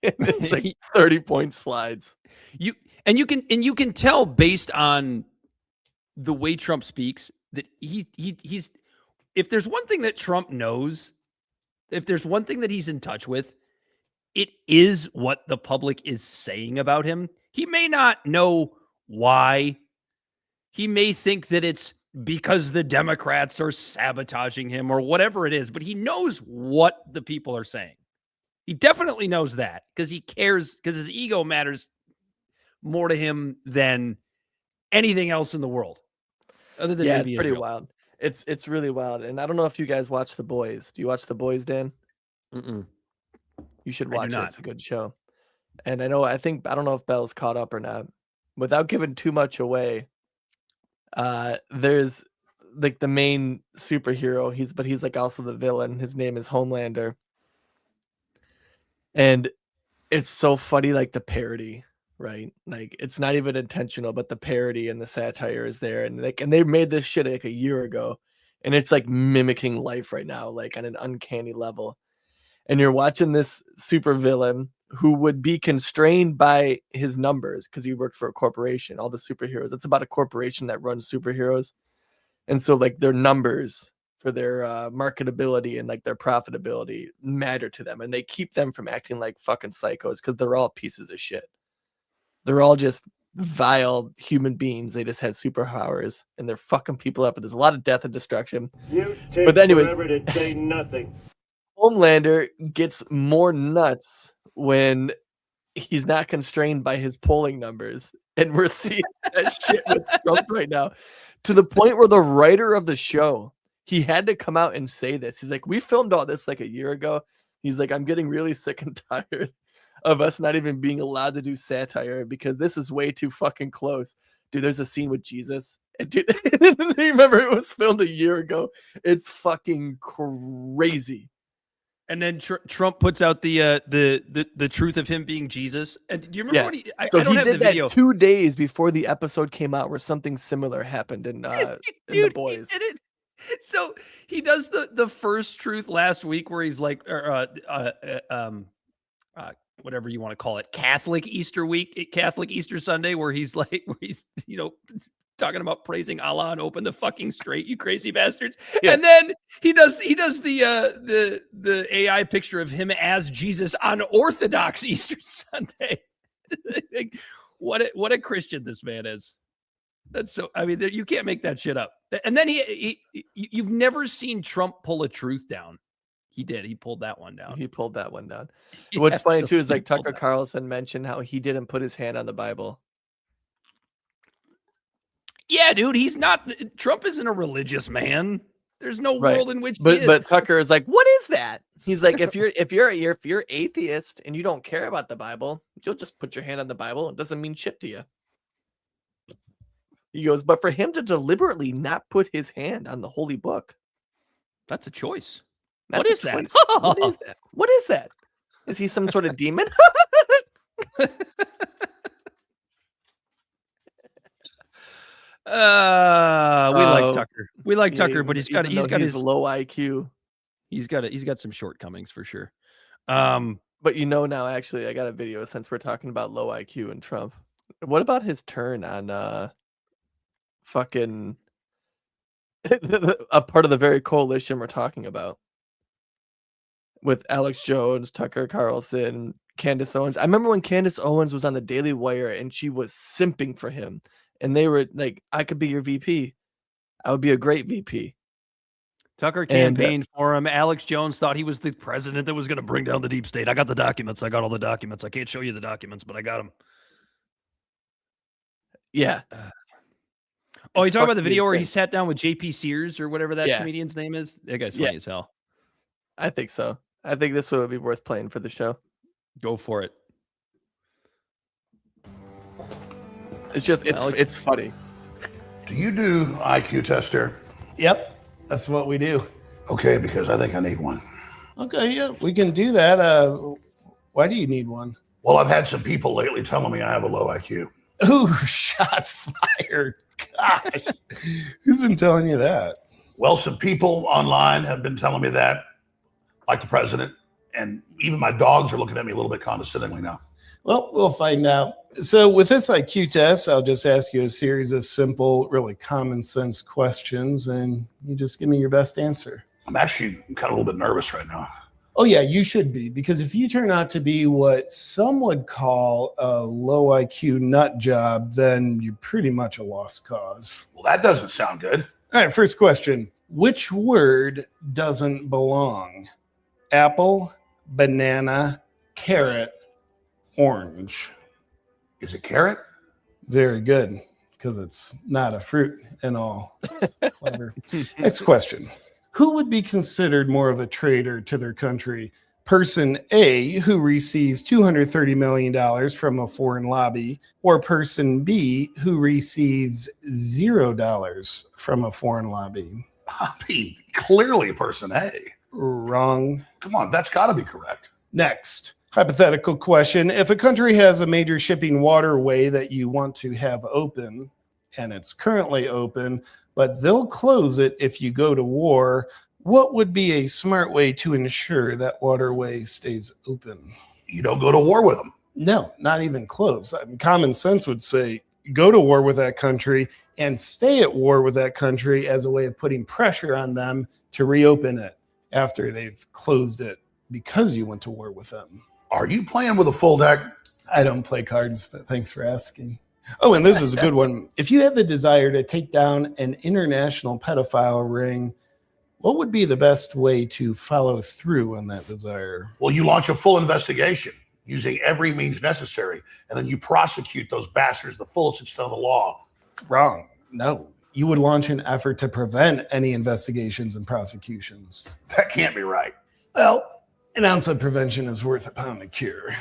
It's like 30-point slides. You can tell based on the way Trump speaks that he's if there's one thing that Trump knows, if there's one thing that he's in touch with, it is what the public is saying about him. He may not know why. He may think that it's because the Democrats are sabotaging him or whatever it is, but he knows what the people are saying. He definitely knows that because he cares, because his ego matters more to him than anything else in the world. Other than it's pretty wild. It's really wild. And I don't know if you guys watch The Boys. Do you watch The Boys, Dan? Mm-mm. You should watch it. It's a good show. And I don't know if Bell's caught up or not. Without giving too much away, there's like the main superhero. He's like also the villain. His name is Homelander. And it's so funny, like the parody, right? Like it's not even intentional, but the parody and the satire is there. And they made this shit like a year ago. And it's like mimicking life right now, like on an uncanny level. And you're watching this super villain who would be constrained by his numbers because he worked for a corporation. All the superheroes, it's about a corporation that runs superheroes. And so like their numbers for their marketability and like their profitability matter to them. And they keep them from acting like fucking psychos because they're all pieces of shit. They're all just vile human beings. They just have superpowers and they're fucking people up. And there's a lot of death and destruction. But anyways, forever to say nothing. Homelander gets more nuts when he's not constrained by his polling numbers. And we're seeing that shit with Trump right now to the point where the writer of the show, he had to come out and say this. He's like, we filmed all this like a year ago. He's like, I'm getting really sick and tired of us not even being allowed to do satire because this is way too fucking close. Dude, there's a scene with Jesus. And dude, remember it was filmed a year ago. It's fucking crazy. And then Trump puts out the truth of him being Jesus. And do you remember what he? I don't he have did the that video. 2 days before the episode came out, where something similar happened in The Boys. He did it. So he does the first truth last week, where he's like, whatever you want to call it, Catholic Easter Sunday, where he's talking about praising Allah and open the fucking straight, you crazy bastards. Yeah. And then he does the AI picture of him as Jesus on Orthodox Easter Sunday. What a Christian this man is. That's so, I mean, you can't make that shit up. And then you've never seen Trump pull a truth down. He did. He pulled that one down. Yeah, what's funny too is like Tucker Carlson mentioned how he didn't put his hand on the Bible. Yeah, dude, Trump isn't a religious man. There's no world in which he is. But Tucker is like, what is that? He's like, if you're atheist and you don't care about the Bible, you'll just put your hand on the Bible. It doesn't mean shit to you. He goes, but for him to deliberately not put his hand on the holy book, that's a choice. What is that? What is that? Is he some sort of demon? We like Tucker. We like Tucker, but he's got his low IQ. He's got some shortcomings for sure. But now, actually, I got a video since we're talking about low IQ and Trump. What about his turn on fucking a part of the very coalition we're talking about with Alex Jones, Tucker Carlson, Candace Owens? I remember when Candace Owens was on the Daily Wire and she was simping for him. And they were like, I could be your VP. I would be a great VP. Tucker campaigned for him. Alex Jones thought he was the president that was going to bring down the deep state. I got the documents. I got all the documents. I can't show you the documents, but I got them. Yeah. Oh, you talking about the video where he sat down with JP Sears or whatever that comedian's name is? That guy's funny as hell. I think so. I think this would be worth playing for the show. Go for it. It's just, it's funny. Do you do IQ test here? Yep, that's what we do. Okay, because I think I need one. Okay, yeah, we can do that. Why do you need one? Well, I've had some people lately telling me I have a low IQ. Ooh, shots fired. Gosh, who's been telling you that? Well, some people online have been telling me that, like the president, and even my dogs are looking at me a little bit condescendingly now. Well, we'll find out. So with this IQ test, I'll just ask you a series of simple, really common sense questions, and you just give me your best answer. I'm actually kind of a little bit nervous right now. Oh, yeah, you should be, because if you turn out to be what some would call a low IQ nut job, then you're pretty much a lost cause. Well, that doesn't sound good. All right, first question. Which word doesn't belong? Apple, banana, carrot, orange. Is it carrot? Very good, because it's not a fruit and all. Clever. Next question. Who would be considered more of a traitor to their country? Person A, who receives $230 million from a foreign lobby, or person B, who receives $0 from a foreign lobby? I mean, clearly person A. Wrong. Come on, that's got to be correct. Next, hypothetical question. If a country has a major shipping waterway that you want to have open, and it's currently open, but they'll close it if you go to war, what would be a smart way to ensure that waterway stays open? You don't go to war with them. No, not even close. I mean, common sense would say go to war with that country and stay at war with that country as a way of putting pressure on them to reopen it after they've closed it because you went to war with them. Are you playing with a full deck? I don't play cards, but thanks for asking. Oh, and this is a good one. If you had the desire to take down an international pedophile ring, what would be the best way to follow through on that desire? Well, you launch a full investigation using every means necessary, and then you prosecute those bastards to the fullest extent of the law. Wrong. No. You would launch an effort to prevent any investigations and prosecutions. That can't be right. Well, an ounce of prevention is worth a pound of cure.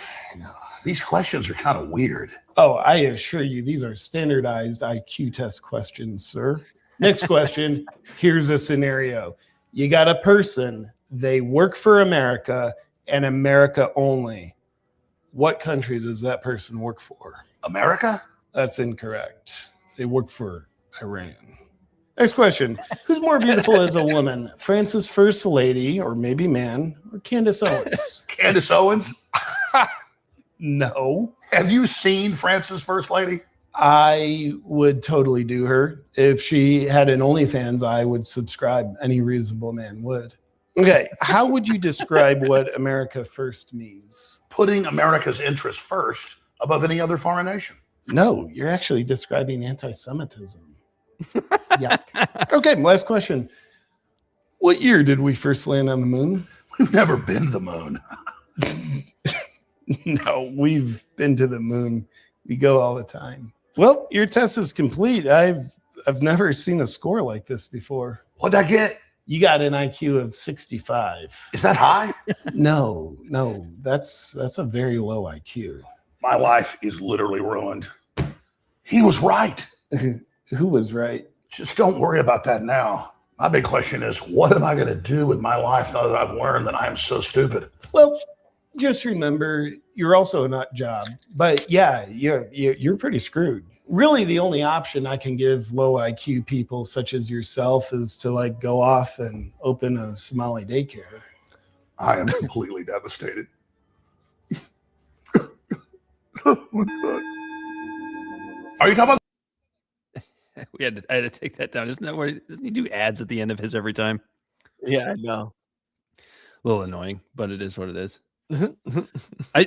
These questions are kind of weird. Oh, I assure you, these are standardized IQ test questions, sir. Next question. Here's a scenario. You got a person, they work for America and America only. What country does that person work for? America? That's incorrect. They work for Iran. Next question. Who's more beautiful as a woman? France's First Lady, or maybe man, or Candace Owens? Candace Owens? No. Have you seen France's First Lady? I would totally do her. If she had an OnlyFans, I would subscribe. Any reasonable man would. Okay. How would you describe what America first means? Putting America's interests first above any other foreign nation. No, you're actually describing anti-Semitism. Yuck. Okay, last question. What year did we first land on the moon? We've never been to the moon. No, we've been to the moon. We go all the time. Well, your test is complete. I've never seen a score like this before. What'd I get? You got an IQ of 65. Is that high? No, that's a very low IQ. My life is literally ruined. He was right. Who was right? Just don't worry about that now. My big question is, what am I going to do with my life now that I've learned that I am so stupid? Well, just remember, you're also a nut job. But yeah, you're pretty screwed. Really, the only option I can give low IQ people such as yourself is to like go off and open a Somali daycare. I am completely devastated. Are you talking about? I had to take that down. Doesn't he do ads at the end of his every time? Yeah, I know. A little annoying, but it is what it is.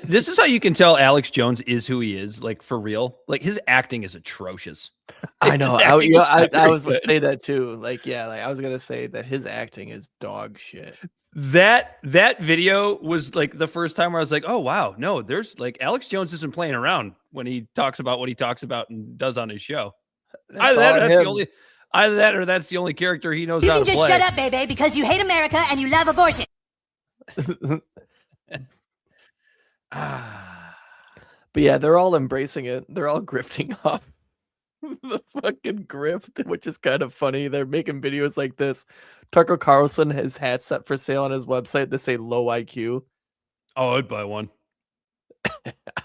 This is how you can tell Alex Jones is who he is, like for real. Like his acting is atrocious. I know. I was going to say that too. Like, yeah, like I was going to say that his acting is dog shit. That video was like the first time where I was like, oh wow, no, there's like Alex Jones isn't playing around when he talks about what he talks about and does on his show. Either that or that's the only character he knows how to play. You can just shut up, baby, because you hate America and you love abortion. But yeah, they're all embracing it. They're all grifting off the fucking grift, which is kind of funny. They're making videos like this. Tucker Carlson has hats set for sale on his website that say low IQ. Oh, I'd buy one.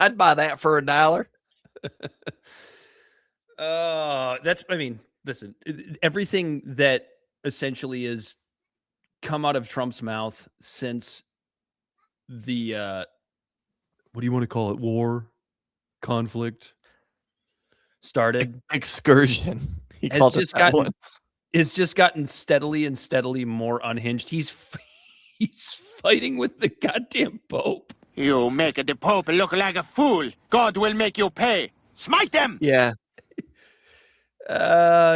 I'd buy that for $1. Listen, everything that essentially is come out of Trump's mouth since the what do you want to call it? War, conflict started. Excursion. He has called it just that gotten once. it's just gotten steadily and steadily more unhinged. He's fighting with the goddamn Pope. You make the Pope look like a fool. God will make you pay. Smite them! Yeah.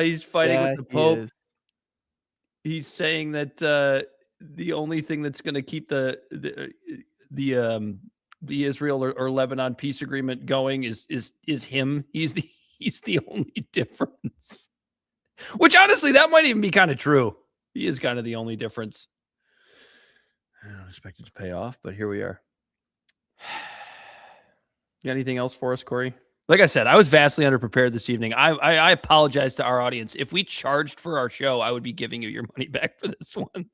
He's fighting with the Pope. Is. He's saying that the only thing that's going to keep the Israel or Lebanon peace agreement going is him. He's the only difference. Which honestly, that might even be kind of true. He is kind of the only difference. I don't expect it to pay off, but here we are. You got anything else for us, Corey? Like I said, I was vastly underprepared this evening. I apologize to our audience. If we charged for our show, I would be giving you your money back for this one.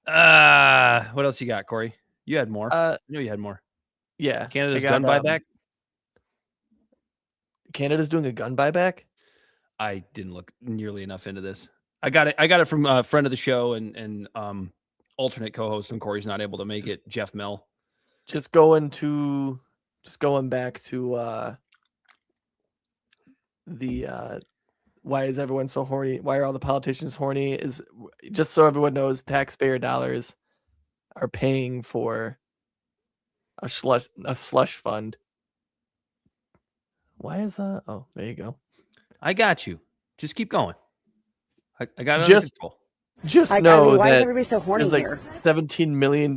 What else you got, Corey? You had more. I know you had more. Yeah. Canada's gun buyback? Canada's doing a gun buyback? I didn't look nearly enough into this. I got it from a friend of the show and alternate co-host when Corey's not able to make it, Jeff Mill. Just going back to the why is everyone so horny? Why are all the politicians horny? Is just so everyone knows, taxpayer dollars are paying for a slush fund. Why is that? Oh, there you go. I got you. Just keep going. I got it under control. Just Like, know why is that everybody so horny there's like here? $17 million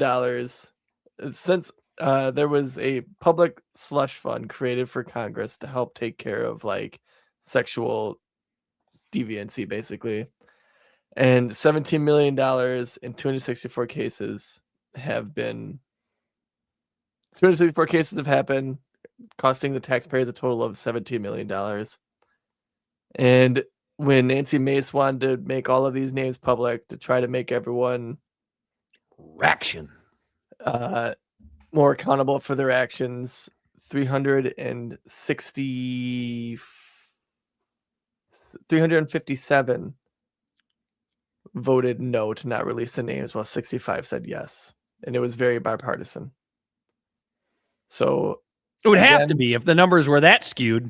since there was a public slush fund created for Congress to help take care of like sexual deviancy, basically. And $17 million in 264 cases have happened, costing the taxpayers a total of $17 million. And when Nancy Mace wanted to make all of these names public to try to make everyone more accountable for their actions, 357 voted no to not release the names, while 65 said yes. And it was very bipartisan. So it would have to be if the numbers were that skewed.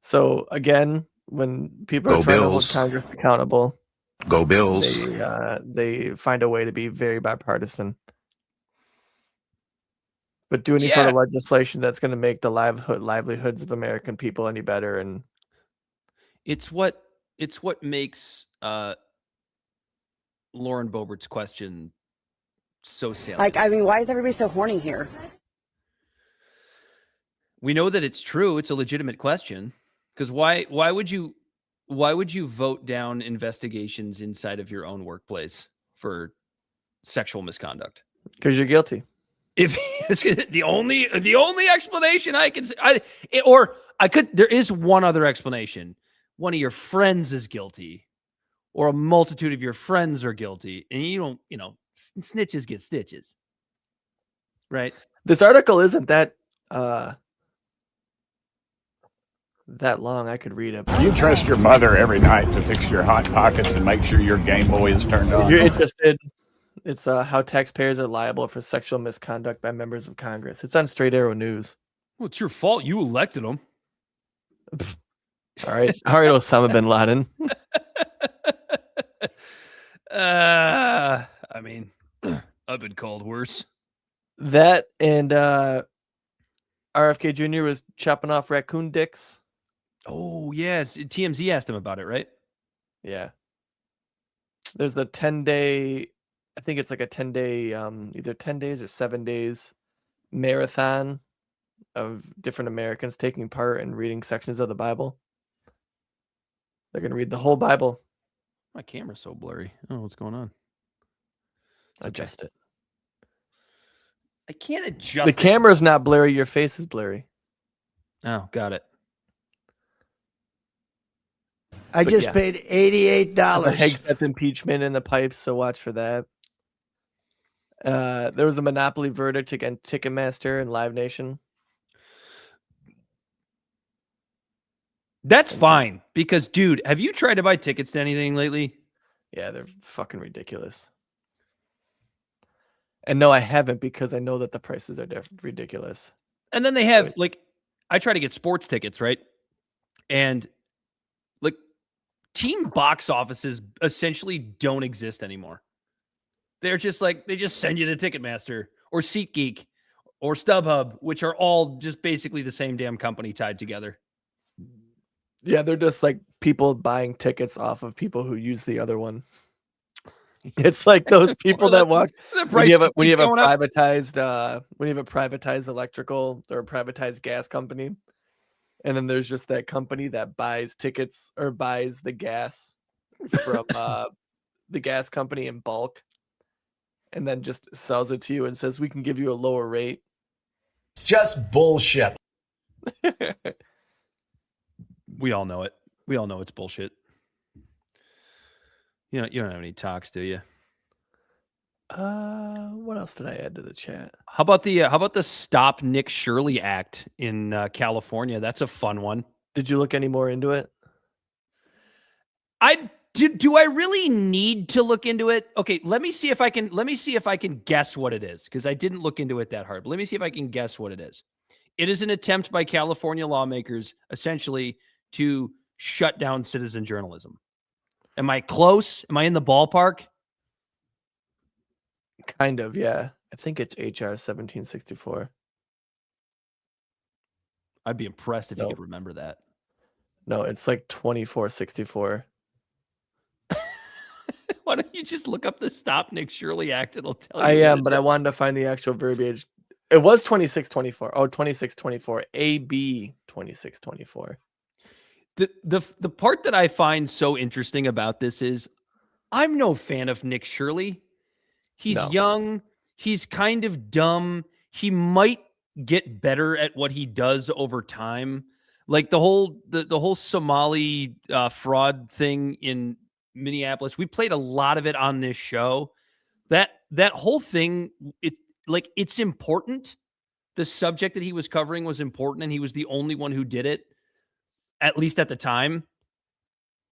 So again, when people are trying to hold Congress accountable, Go Bills. They find a way to be very bipartisan. But do any sort of legislation that's going to make the livelihoods of American people any better, and it's what makes Lauren Boebert's question so salient. Like, I mean, why is everybody so horny here? We know that it's true. It's a legitimate question. Because why would you vote down investigations inside of your own workplace for sexual misconduct? Because you're guilty. If it's the only explanation I can say, there is one other explanation. One of your friends is guilty, or a multitude of your friends are guilty, and you don't, snitches get stitches, right? This article isn't that long. I could read it. You trust your mother every night to fix your Hot Pockets and make sure your Game Boy is turned on. If you're interested, it's how taxpayers are liable for sexual misconduct by members of Congress. It's on Straight Arrow News. Well, it's your fault. You elected them. All right. Osama bin Laden. I mean, I've been called worse. That and RFK Jr. was chopping off raccoon dicks. Oh, yeah. TMZ asked him about it, right? Yeah. There's a 10-day, I think it's like a 10-day, either 10 days or 7 days marathon of different Americans taking part and reading sections of the Bible. They're going to read the whole Bible. My camera's so blurry. I don't know what's going on. Adjust it. I can't adjust the camera's not blurry. Your face is blurry. Oh, got it. I just paid $88. There's a Hegseth impeachment in the pipes, so watch for that. There was a monopoly verdict against Ticketmaster and Live Nation. That's fine because, dude, have you tried to buy tickets to anything lately? Yeah, they're fucking ridiculous. And no, I haven't because I know that the prices are ridiculous. And then they have like, I try to get sports tickets, right? And like team box offices essentially don't exist anymore. They're just like, they just send you to Ticketmaster or SeatGeek or StubHub, which are all just basically the same damn company tied together. Yeah, they're just like people buying tickets off of people who use the other one. It's like those people that walk when you have a privatized electrical or privatized gas company, and then there's just that company that buys tickets or buys the gas from the gas company in bulk, and then just sells it to you and says we can give you a lower rate. It's just bullshit. We all know it. We all know it's bullshit. You don't have any talks, do you? What else did I add to the chat? How about the Stop Nick Shirley Act in California? That's a fun one. Did you look any more into it? Do I really need to look into it? Okay, let me see if I can guess what it is, because I didn't look into it that hard. But let me see if I can guess what it is. It is an attempt by California lawmakers essentially to shut down citizen journalism. Am I close? Am I in the ballpark? Kind of, yeah. I think it's HR 1764. I'd be impressed if you could remember that. No, it's like 2464. Why don't you just look up the Stop Nick Shirley Act? It'll tell you. I am, but I wanted to find the actual verbiage. It was 2624. Oh, 2624. AB 2624. The part that I find so interesting about this is I'm no fan of Nick Shirley. He's young. He's kind of dumb. He might get better at what he does over time. Like the whole Somali fraud thing in Minneapolis. We played a lot of it on this show. That whole thing, it's important. The subject that he was covering was important, and he was the only one who did it, at least at the time.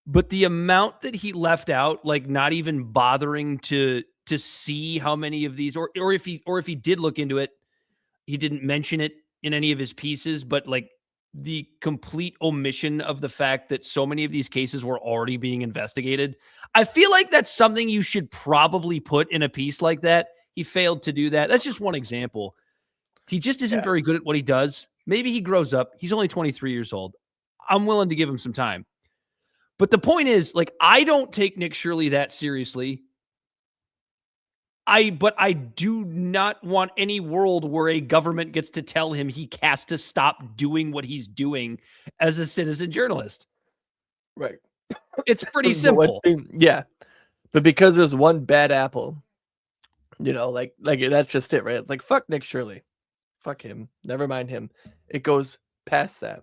But the amount that he left out, like not even bothering to see how many of these, or if he did look into it, he didn't mention it in any of his pieces, but like the complete omission of the fact that so many of these cases were already being investigated. I feel like that's something you should probably put in a piece like that. He failed to do that. That's just one example. He just isn't very good at what he does. Maybe he grows up. He's only 23 years old. I'm willing to give him some time. But the point is, like, I don't take Nick Shirley that seriously. But I do not want any world where a government gets to tell him he has to stop doing what he's doing as a citizen journalist. Right. It's pretty simple. Yeah. But because there's one bad apple, like that's just it, right? It's like, fuck Nick Shirley. Fuck him. Never mind him. It goes past that.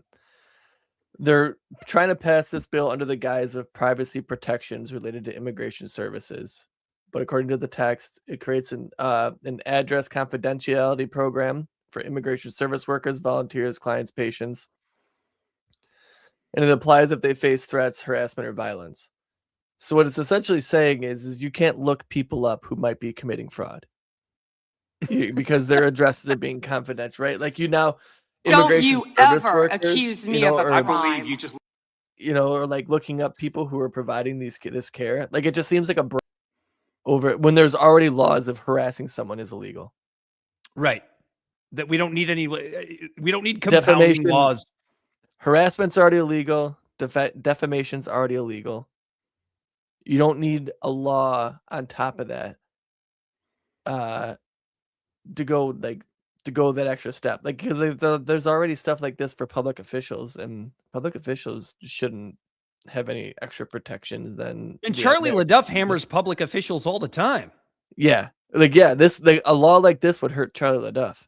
They're trying to pass this bill under the guise of privacy protections related to immigration services. But according to the text, it creates an address confidentiality program for immigration service workers, volunteers, clients, patients. And it applies if they face threats, harassment, or violence. So what it's essentially saying is you can't look people up who might be committing fraud because their addresses are being confidential, right? Like don't you ever accuse me of a crime. I believe you just, or like looking up people who are providing this care. Like it just seems like over when there's already laws of harassing someone is illegal. Right. That we don't need compounding laws. Harassment's already illegal. Defamation's already illegal. You don't need a law on top of that to go that extra step. Like, because there's already stuff like this for public officials, and public officials shouldn't have any extra protections than. And Charlie LaDuff hammers public officials all the time. Yeah, a law like this would hurt Charlie LaDuff.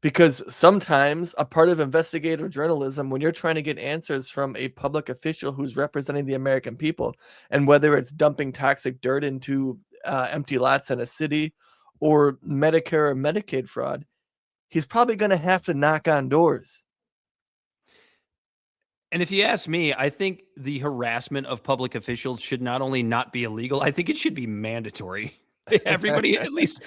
Because sometimes a part of investigative journalism, when you're trying to get answers from a public official who's representing the American people, and whether it's dumping toxic dirt into empty lots in a city or Medicare or Medicaid fraud, he's probably going to have to knock on doors. And if you ask me, I think the harassment of public officials should not only not be illegal, I think it should be mandatory. Everybody at least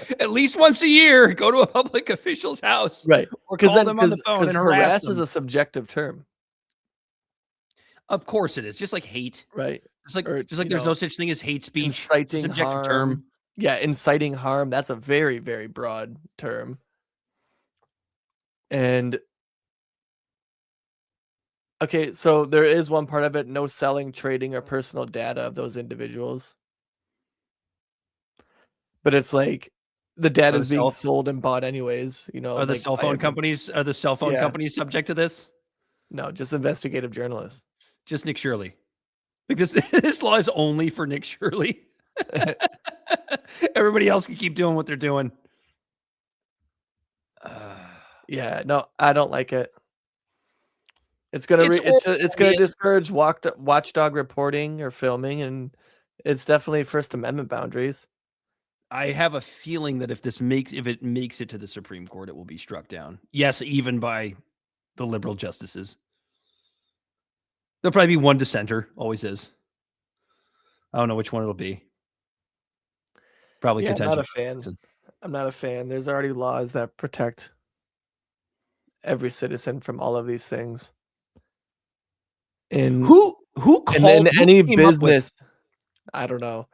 once a year, go to a public official's house, right? Or call them on the phone and harass them. Is a subjective term. Of course it is, just like hate, right? Just like there's no such thing as hate speech. Inciting subjective harm. Term. Yeah, inciting harm. That's a very, very broad term. And okay, so there is one part of it: no selling, trading, or personal data of those individuals. But it's like the data is being sold and bought anyways. You know, are the like, cell phone companies companies subject to this? No, just investigative journalists. Just Nick Shirley. Like this law is only for Nick Shirley. Everybody else can keep doing what they're doing. Yeah, no, I don't like it. It's gonna it's gonna discourage watchdog reporting or filming, and it's definitely First Amendment boundaries. I have a feeling that if it makes it to the Supreme Court, it will be struck down. Yes, even by the liberal justices. There'll probably be one dissenter. Always is. I don't know which one it'll be. Probably I'm contention. not a fan. I'm not a fan. There's already laws that protect every citizen from all of these things. And who called any business? I don't know.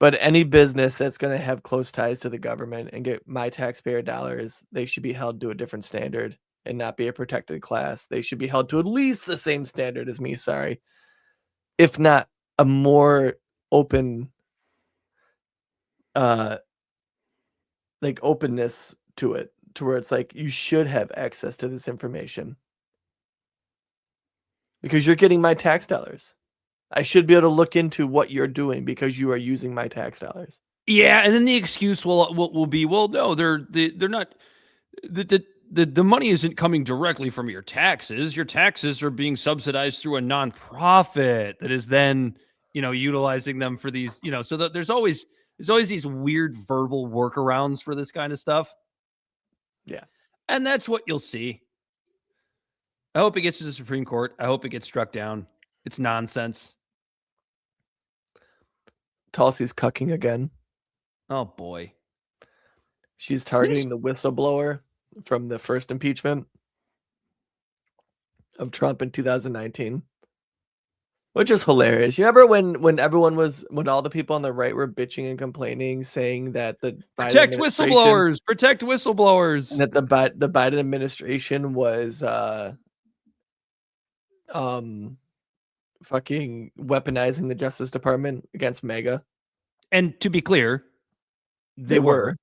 But any business that's going to have close ties to the government and get my taxpayer dollars, they should be held to a different standard and not be a protected class. They should be held to at least the same standard as me, sorry. If not a more open, like openness to it, to where it's like, you should have access to this information. Because you're getting my tax dollars. I should be able to look into what you're doing because you are using my tax dollars. Yeah, and then the excuse will be, well, no, they're not. The money isn't coming directly from your taxes. Your taxes are being subsidized through a nonprofit that is then, utilizing them for these, So there's always these weird verbal workarounds for this kind of stuff. Yeah, and that's what you'll see. I hope it gets to the Supreme Court. I hope it gets struck down. It's nonsense. Tulsi's cucking again. Oh, boy. She's targeting the whistleblower from the first impeachment of Trump in 2019, which is hilarious. You remember when all the people on the right were bitching and complaining, saying that the protect whistleblowers, and that the Biden administration was fucking weaponizing the Justice Department against MAGA. And to be clear, they were.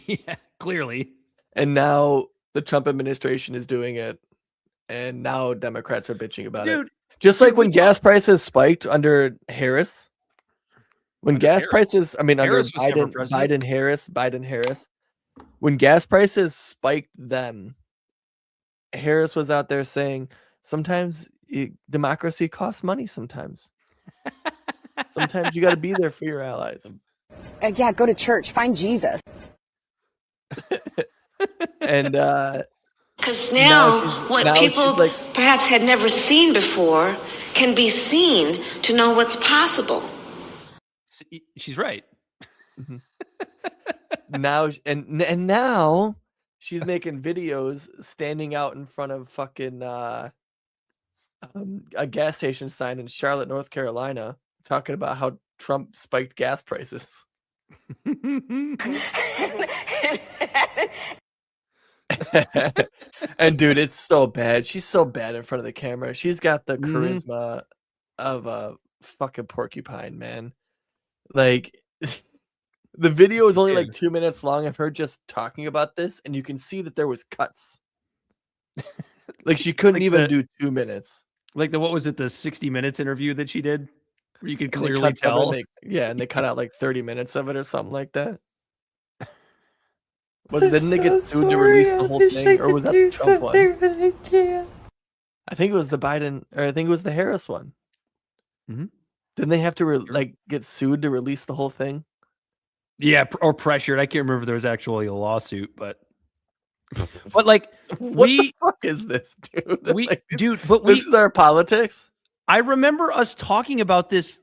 Yeah, clearly. And now the Trump administration is doing it, and now Democrats are bitching about it. Just like when gas prices spiked under Harris. When gas prices, under Biden Harris. When gas prices spiked then, Harris was out there saying, sometimes democracy costs money sometimes. Sometimes you got to be there for your allies. Yeah, go to church. Find Jesus. And because now what people perhaps had never seen before can be seen to know what's possible. She's right. Now now she's making videos standing out in front of fucking a gas station sign in Charlotte, North Carolina, talking about how Trump spiked gas prices. And dude, it's so bad. She's so bad in front of the camera. She's got the charisma of a fucking porcupine, man. Like, the video is only like 2 minutes long of her just talking about this, and you can see that there was cuts. Like, she couldn't even do 2 minutes. Like what was it, the 60 Minutes interview that she did? Where you could clearly tell. And they cut out like 30 minutes of it or something like that. Didn't they get sued to release the whole thing? Or was that the Trump one? I think it was the Biden, or I think it was the Harris one. Mm-hmm. Didn't they have to get sued to release the whole thing? Yeah, or pressured. I can't remember if there was actually a lawsuit, but like, what the fuck is this, dude? This is our politics. I remember us talking about this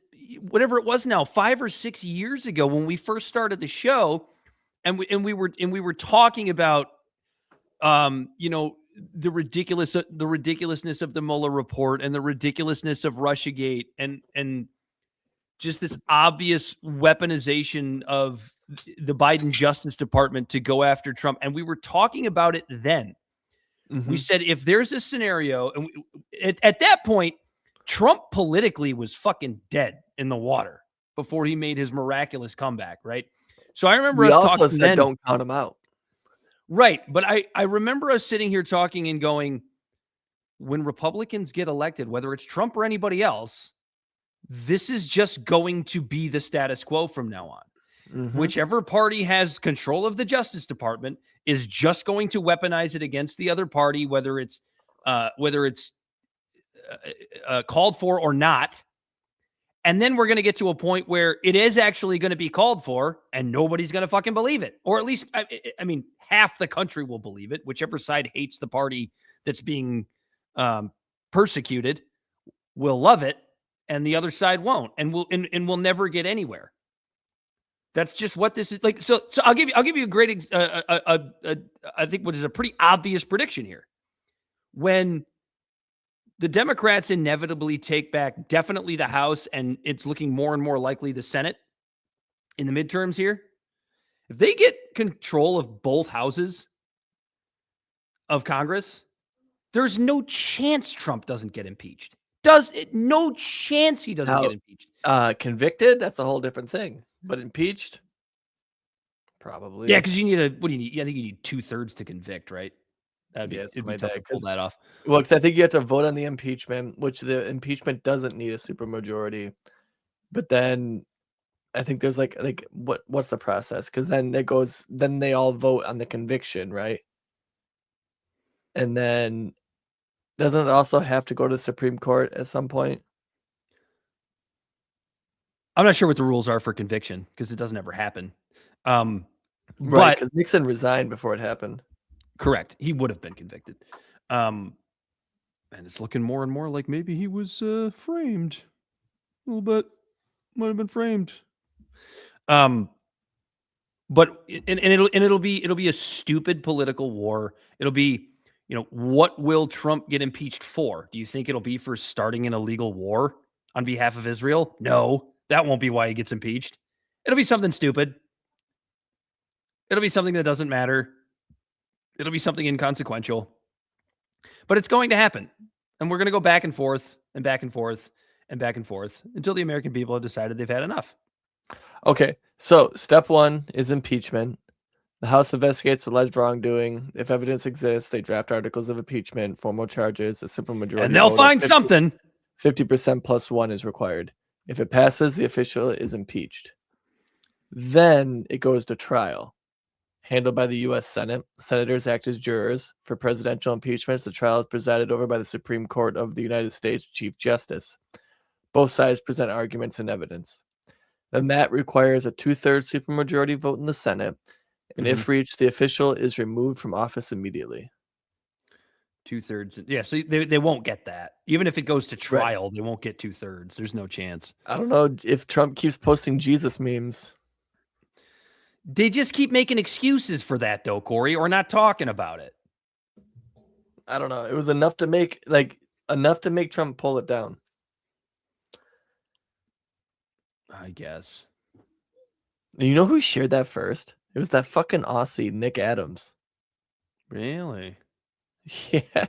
whatever it was now, 5 or 6 years ago when we first started the show, and we were talking about, the ridiculousness of the Mueller report and the ridiculousness of Russiagate and just this obvious weaponization of the Biden Justice Department to go after Trump. And we were talking about it then. We said, if there's a scenario, and at that point, Trump politically was fucking dead in the water before he made his miraculous comeback, right? So I remember us talking said then, don't count him out. Right. But I remember us sitting here talking and going, when Republicans get elected, whether it's Trump or anybody else, this is just going to be the status quo from now on. Whichever party has control of the Justice Department is just going to weaponize it against the other party, whether it's called for or not. And then we're going to get to a point where it is actually going to be called for and nobody's going to fucking believe it. Or at least, I mean, half the country will believe it. Whichever side hates the party that's being persecuted will love it, and the other side won't, and we'll never get anywhere. That's just what this is like. So I'll give you a great, I think what is a pretty obvious prediction here. When the Democrats inevitably take back definitely the House, and it's looking more and more likely the Senate in the midterms here, if they get control of both houses of Congress, there's no chance Trump doesn't get impeached. No chance he doesn't get impeached. Convicted, that's a whole different thing. But impeached, probably. Yeah, because you need what do you need? Yeah, I think you need 2/3 to convict, right? That'd be, it'd be tough to pull that off. Well, because I think you have to vote on the impeachment, which the impeachment doesn't need a supermajority. But then I think there's like what's the process? Because then they all vote on the conviction, right? And then doesn't it also have to go to the Supreme Court at some point? I'm not sure what the rules are for conviction because it doesn't ever happen. Right, because Nixon resigned before it happened. Correct. He would have been convicted. And it's looking more and more like maybe he was framed a little bit. Might have been framed. But it'll be a stupid political war. It'll be, what will Trump get impeached for? Do you think it'll be for starting an illegal war on behalf of Israel? No, that won't be why he gets impeached. It'll be something stupid. It'll be something that doesn't matter. It'll be something inconsequential, but it's going to happen. And we're going to go back and forth and back and forth and back and forth until the American people have decided they've had enough. Okay. So step 1 is impeachment. The House investigates alleged wrongdoing. If evidence exists, they draft articles of impeachment, formal charges, a simple majority. And they'll find something. 50% plus 1 is required. If it passes, the official is impeached. Then it goes to trial. Handled by the U.S. Senate. Senators act as jurors. For presidential impeachments, the trial is presided over by the Supreme Court of the United States Chief Justice. Both sides present arguments and evidence. Then that requires a 2/3 supermajority vote in the Senate, and if reached, the official is removed from office immediately. 2/3. Yeah, so they won't get that. Even if it goes to trial, They won't get 2/3. There's no chance. I don't know if Trump keeps posting Jesus memes. They just keep making excuses for that, though, Corey, or not talking about it. I don't know. It was enough to make Trump pull it down. I guess. You know who shared that first? It was that fucking Aussie, Nick Adams. Really? Yeah.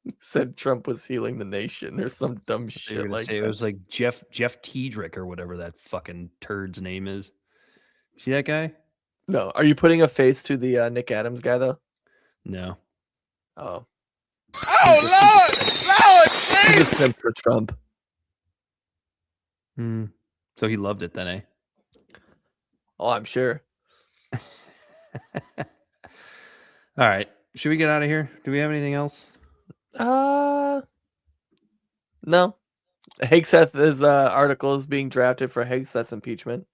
He said Trump was healing the nation or some dumb shit like that. It was like Jeff Tiedrick or whatever that fucking turd's name is. See that guy? No. Are you putting a face to the Nick Adams guy, though? No. Oh. Oh, Lord, He's a simp for Trump. So he loved it then, eh? Oh, I'm sure. All right. Should we get out of here? Do we have anything else? No. Hegseth article is being drafted for Hegseth's impeachment.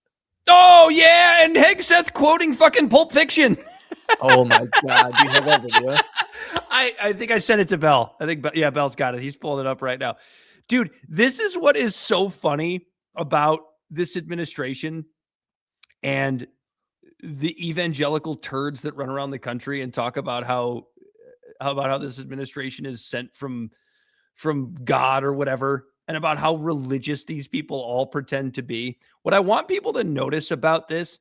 Oh, yeah, and Hegseth quoting fucking Pulp Fiction. Oh, my God. Do you have that video? I think I sent it to Bell. I think, yeah, Bell's got it. He's pulling it up right now. Dude, this is what is so funny about this administration and the evangelical turds that run around the country and talk about how this administration is sent from God or whatever, and about how religious these people all pretend to be. What I want people to notice about this,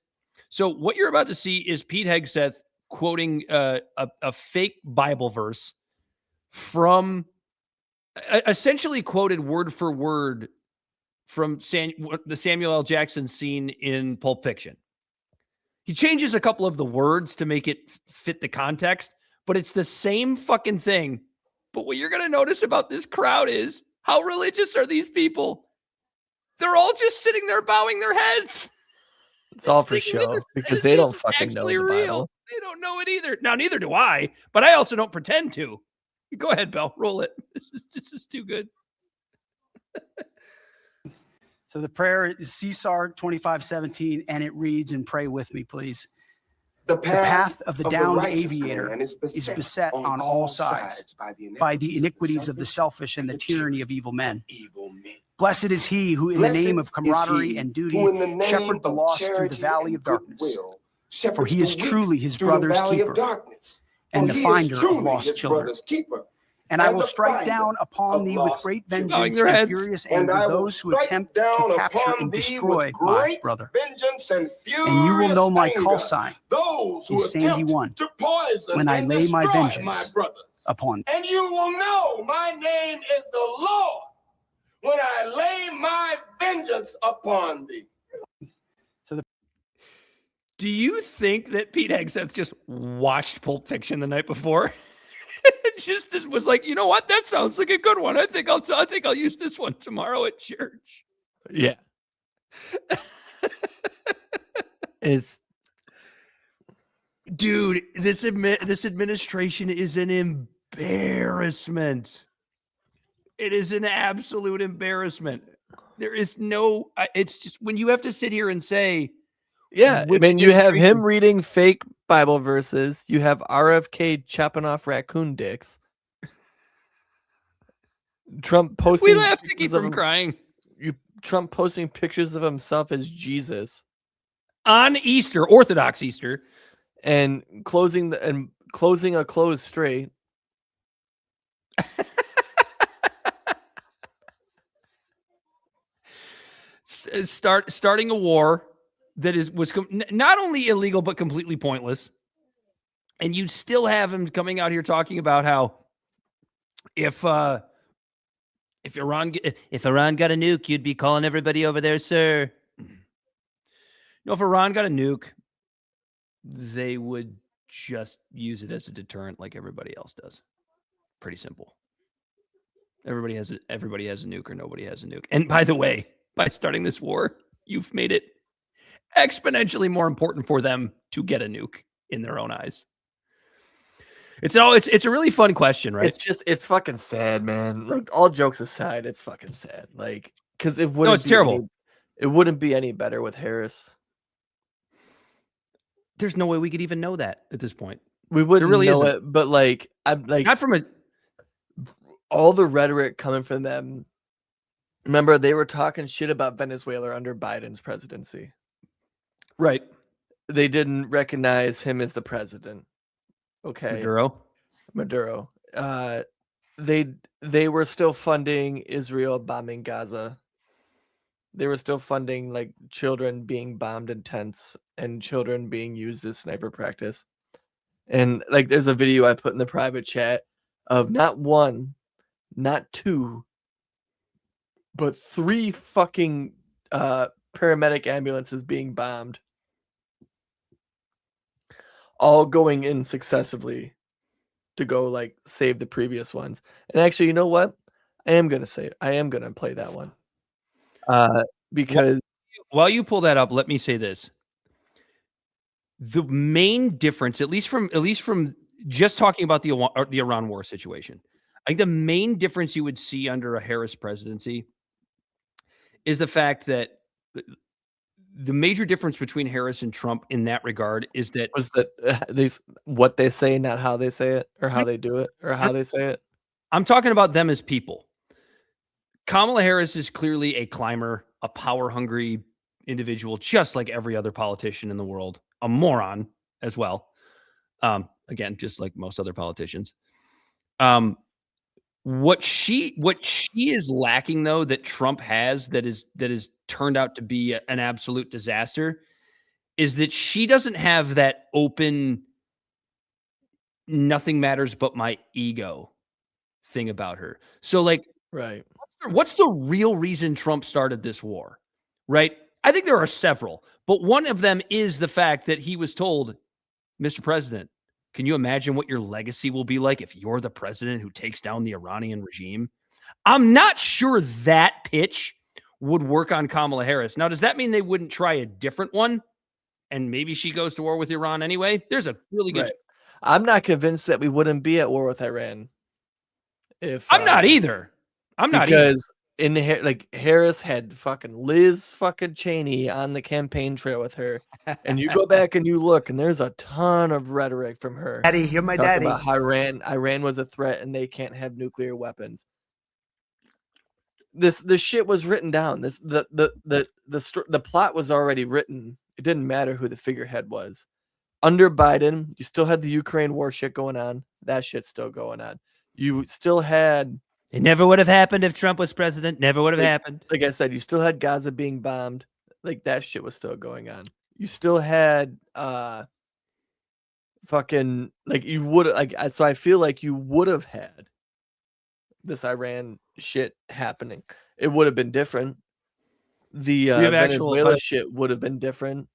so what you're about to see is Pete Hegseth quoting a fake Bible verse from essentially quoted word for word from the Samuel L. Jackson scene in Pulp Fiction. He changes a couple of the words to make it fit the context, but it's the same fucking thing. But what you're going to notice about this crowd is how religious are these people? They're all just sitting there bowing their heads. It's all for show because they don't fucking know the Bible. They don't know it either. Now, neither do I, but I also don't pretend to. Go ahead, Bell. Roll it. This is too good. So the prayer is CSAR 25:17, and it reads, and pray with me, please. The path of the downed aviator is beset on all sides by the iniquities of the selfish and the tyranny of evil men. Blessed is he who, in the name of camaraderie and duty, shepherd the lost through the valley of darkness. For he is truly his brother's keeper and the finder of lost children. And I will strike down upon thee with great vengeance and furious anger those who attempt to capture and destroy my brother. And you will know my call sign is Sandy 1 when I lay my vengeance upon thee. And you will know my name is the Lord when I lay my vengeance upon thee. Do you think that Pete Hegseth just watched Pulp Fiction the night before? Just was like, you know what? That sounds like a good one. I think I'll use this one tomorrow at church. Yeah. Dude, this administration is an embarrassment. It is an absolute embarrassment. There is no. It's just when you have to sit here and say. Yeah, I mean, you have him reading fake Bible verses. You have RFK chopping off raccoon dicks. Trump posting. We laugh to keep from crying. Trump posting pictures of himself as Jesus on Easter, Orthodox Easter, and closing a closed straight. Starting a war that was not only illegal but completely pointless, and you still have him coming out here talking about how if Iran got a nuke, you'd be calling everybody over there, sir. If Iran got a nuke, they would just use it as a deterrent, like everybody else does. Pretty simple. Everybody has a nuke, or nobody has a nuke. And by the way, by starting this war, you've made it exponentially more important for them to get a nuke in their own eyes. It's a really fun question, right? It's fucking sad, man. Like, all jokes aside, it's fucking sad. Like, because it wouldn't. No, it's terrible. It wouldn't be any better with Harris. There's no way we could even know that at this point. We wouldn't know it, but like, I'm like, not from all the rhetoric coming from them. Remember, they were talking shit about Venezuela under Biden's presidency. Right. They didn't recognize him as the president. Okay. Maduro. They were still funding Israel bombing Gaza. They were still funding like children being bombed in tents and children being used as sniper practice. And like, there's a video I put in the private chat of not one, not two, but 3 fucking paramedic ambulances being bombed, all going in successively to go like save the previous ones. And actually, you know what? I am gonna play that one. Because while you pull that up, let me say this. The main difference, at least from just talking about the Iran war situation, I think the main difference you would see under a Harris presidency is the fact that the major difference between Harris and Trump in that regard is that what they say, not how they say it, or how they do it, or how they say it. I'm talking about them as people. Kamala Harris is clearly a climber. a power-hungry individual, just like every other politician in the world, a moron as well. Again, just like most other politicians. What she is lacking, though, that Trump has that is turned out to be an absolute disaster, is that she doesn't have that open, nothing matters but my ego thing about her. So, like, right. What's the real reason Trump started this war? Right? I think there are several, but one of them is the fact that he was told, Mr. President, can you imagine what your legacy will be like if you're the president who takes down the Iranian regime? I'm not sure that pitch would work on Kamala Harris. Now, does that mean they wouldn't try a different one? And maybe she goes to war with Iran anyway? There's a really good... Right. I'm not convinced that we wouldn't be at war with Iran. I'm not either. I'm not either. Because like Harris had fucking Liz fucking Cheney on the campaign trail with her, and you go back and you look, and there's a ton of rhetoric from her. Daddy, you're my daddy. About how Iran was a threat and they can't have nuclear weapons. This shit was written down. The plot was already written. It didn't matter who the figurehead was. Under Biden, you still had the Ukraine war shit going on. That shit's still going on. You still had... It never would have happened if Trump was president. Never would have happened. Like I said, you still had Gaza being bombed. Like, that shit was still going on. You still had fucking, like, you would, like, so I feel like you would have had this shit happening. It would have been different. The Venezuela shit would have been different.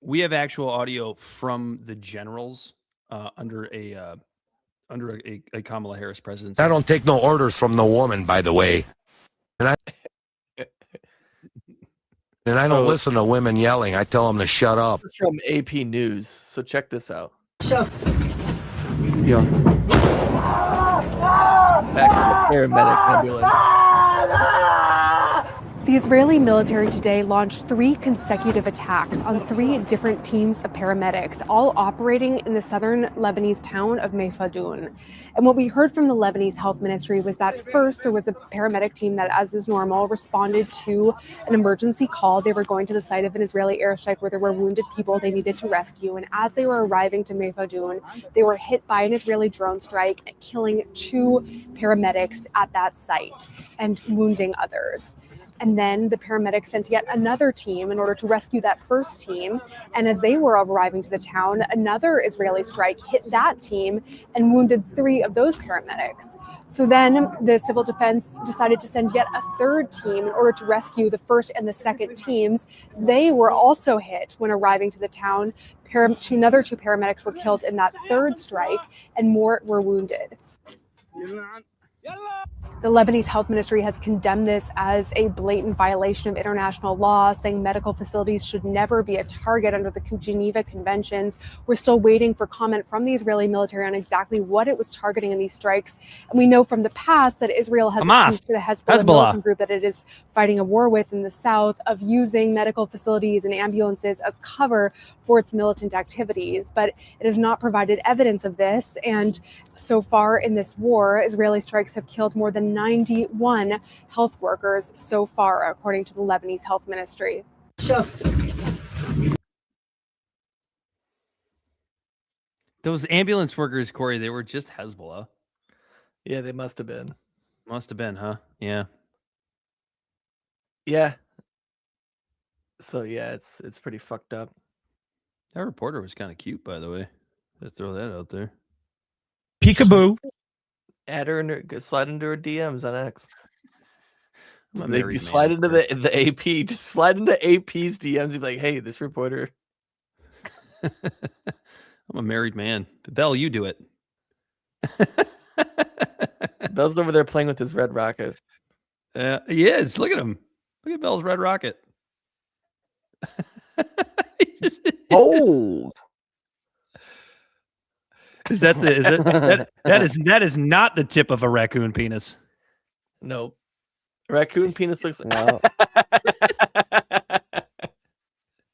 We have actual audio from the generals under a Kamala Harris presidency. I don't take no orders from no woman, by the way. And I don't listen to women yelling. I tell them to shut up. This is from AP News. So check this out. Shut. Yeah. Back to the paramedic ambulance. The Israeli military today launched 3 consecutive attacks on 3 different teams of paramedics, all operating in the southern Lebanese town of Meyfadoun. And what we heard from the Lebanese health ministry was that first there was a paramedic team that, as is normal, responded to an emergency call. They were going to the site of an Israeli airstrike where there were wounded people they needed to rescue. And as they were arriving to Meyfadoun, they were hit by an Israeli drone strike, killing 2 paramedics at that site and wounding others. And then the paramedics sent yet another team in order to rescue that first team. And as they were arriving to the town, another Israeli strike hit that team and wounded 3 of those paramedics. So then the civil defense decided to send yet a third team in order to rescue the first and the second teams. They were also hit when arriving to the town. Another 2 paramedics were killed in that third strike, and more were wounded. The Lebanese health ministry has condemned this as a blatant violation of international law, saying medical facilities should never be a target under the Geneva Conventions. We're still waiting for comment from the Israeli military on exactly what it was targeting in these strikes. And we know from the past that Israel has accused the Hezbollah militant group that it is fighting a war with in the south of using medical facilities and ambulances as cover for its militant activities. But it has not provided evidence of this. And so far in this war, Israeli strikes have killed more than 91 health workers so far, according to the Lebanese health ministry. Those ambulance workers, Corey, they were just Hezbollah. Yeah, they must have been. Must have been, huh? Yeah. Yeah. So yeah, it's pretty fucked up. That reporter was kind of cute, by the way. Let's throw that out there. Peekaboo. Add her slide into her DMs on X. You slide into the AP. Just slide into AP's DMs and be like, "Hey, this reporter." I'm a married man. Bell, you do it. Bell's over there playing with his red rocket. He is. Look at him. Look at Bell's red rocket. Old. Is that that is not the tip of a raccoon penis? Nope. Raccoon penis looks no.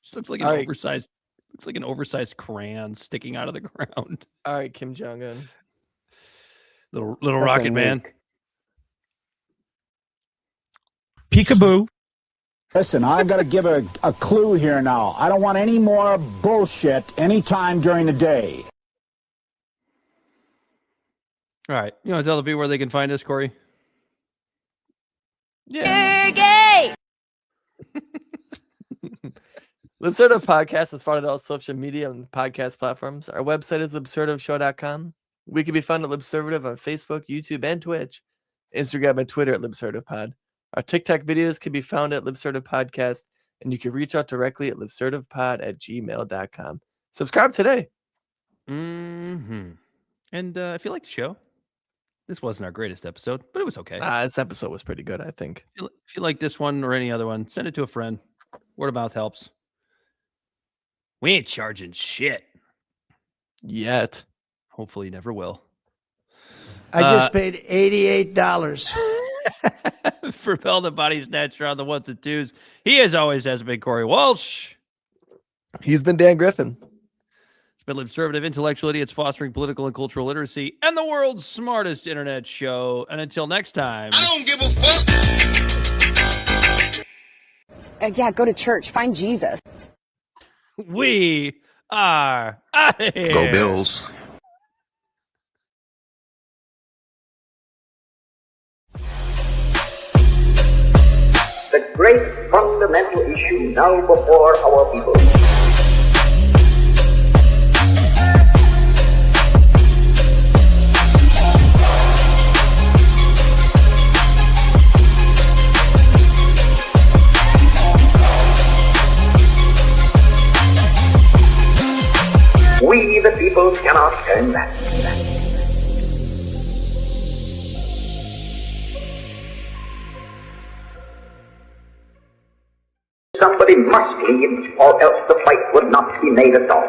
Just looks like an oversized. Looks like an oversized crayon sticking out of the ground. All right, Kim Jong-un. Little rocket man. Peekaboo. Listen, I've got to give a clue here now. I don't want any more bullshit anytime during the day. All right. You want to tell the people where they can find us, Corey? Yeah. You're gay. Libservative Podcast is found on all social media and podcast platforms. Our website is libservativeshow.com. We can be found at Libservative on Facebook, YouTube, and Twitch. Instagram and Twitter at LibservativePod. Our TikTok videos can be found at Libservative Podcast, and you can reach out directly at libservativepod@gmail.com. Subscribe today. Mm-hmm. And if you like the show, this wasn't our greatest episode, but it was okay. This episode was pretty good, I think. If you like this one or any other one, send it to a friend. Word of mouth helps. We ain't charging shit. Yet. Hopefully never will. I just paid $88. For Bell the Body Snatcher on the ones and twos. He as always has been Corey Walsh. He's been Dan Griffin. It's been Libservative Intellectual Idiots Fostering Political and Cultural Literacy and the world's smartest internet show. And until next time. I don't give a fuck. Yeah, go to church. Find Jesus. We are out of here. Go Bills. The great fundamental issue now before our people. We, the people, cannot turn back. Somebody must lead, or else the fight would not be made at all.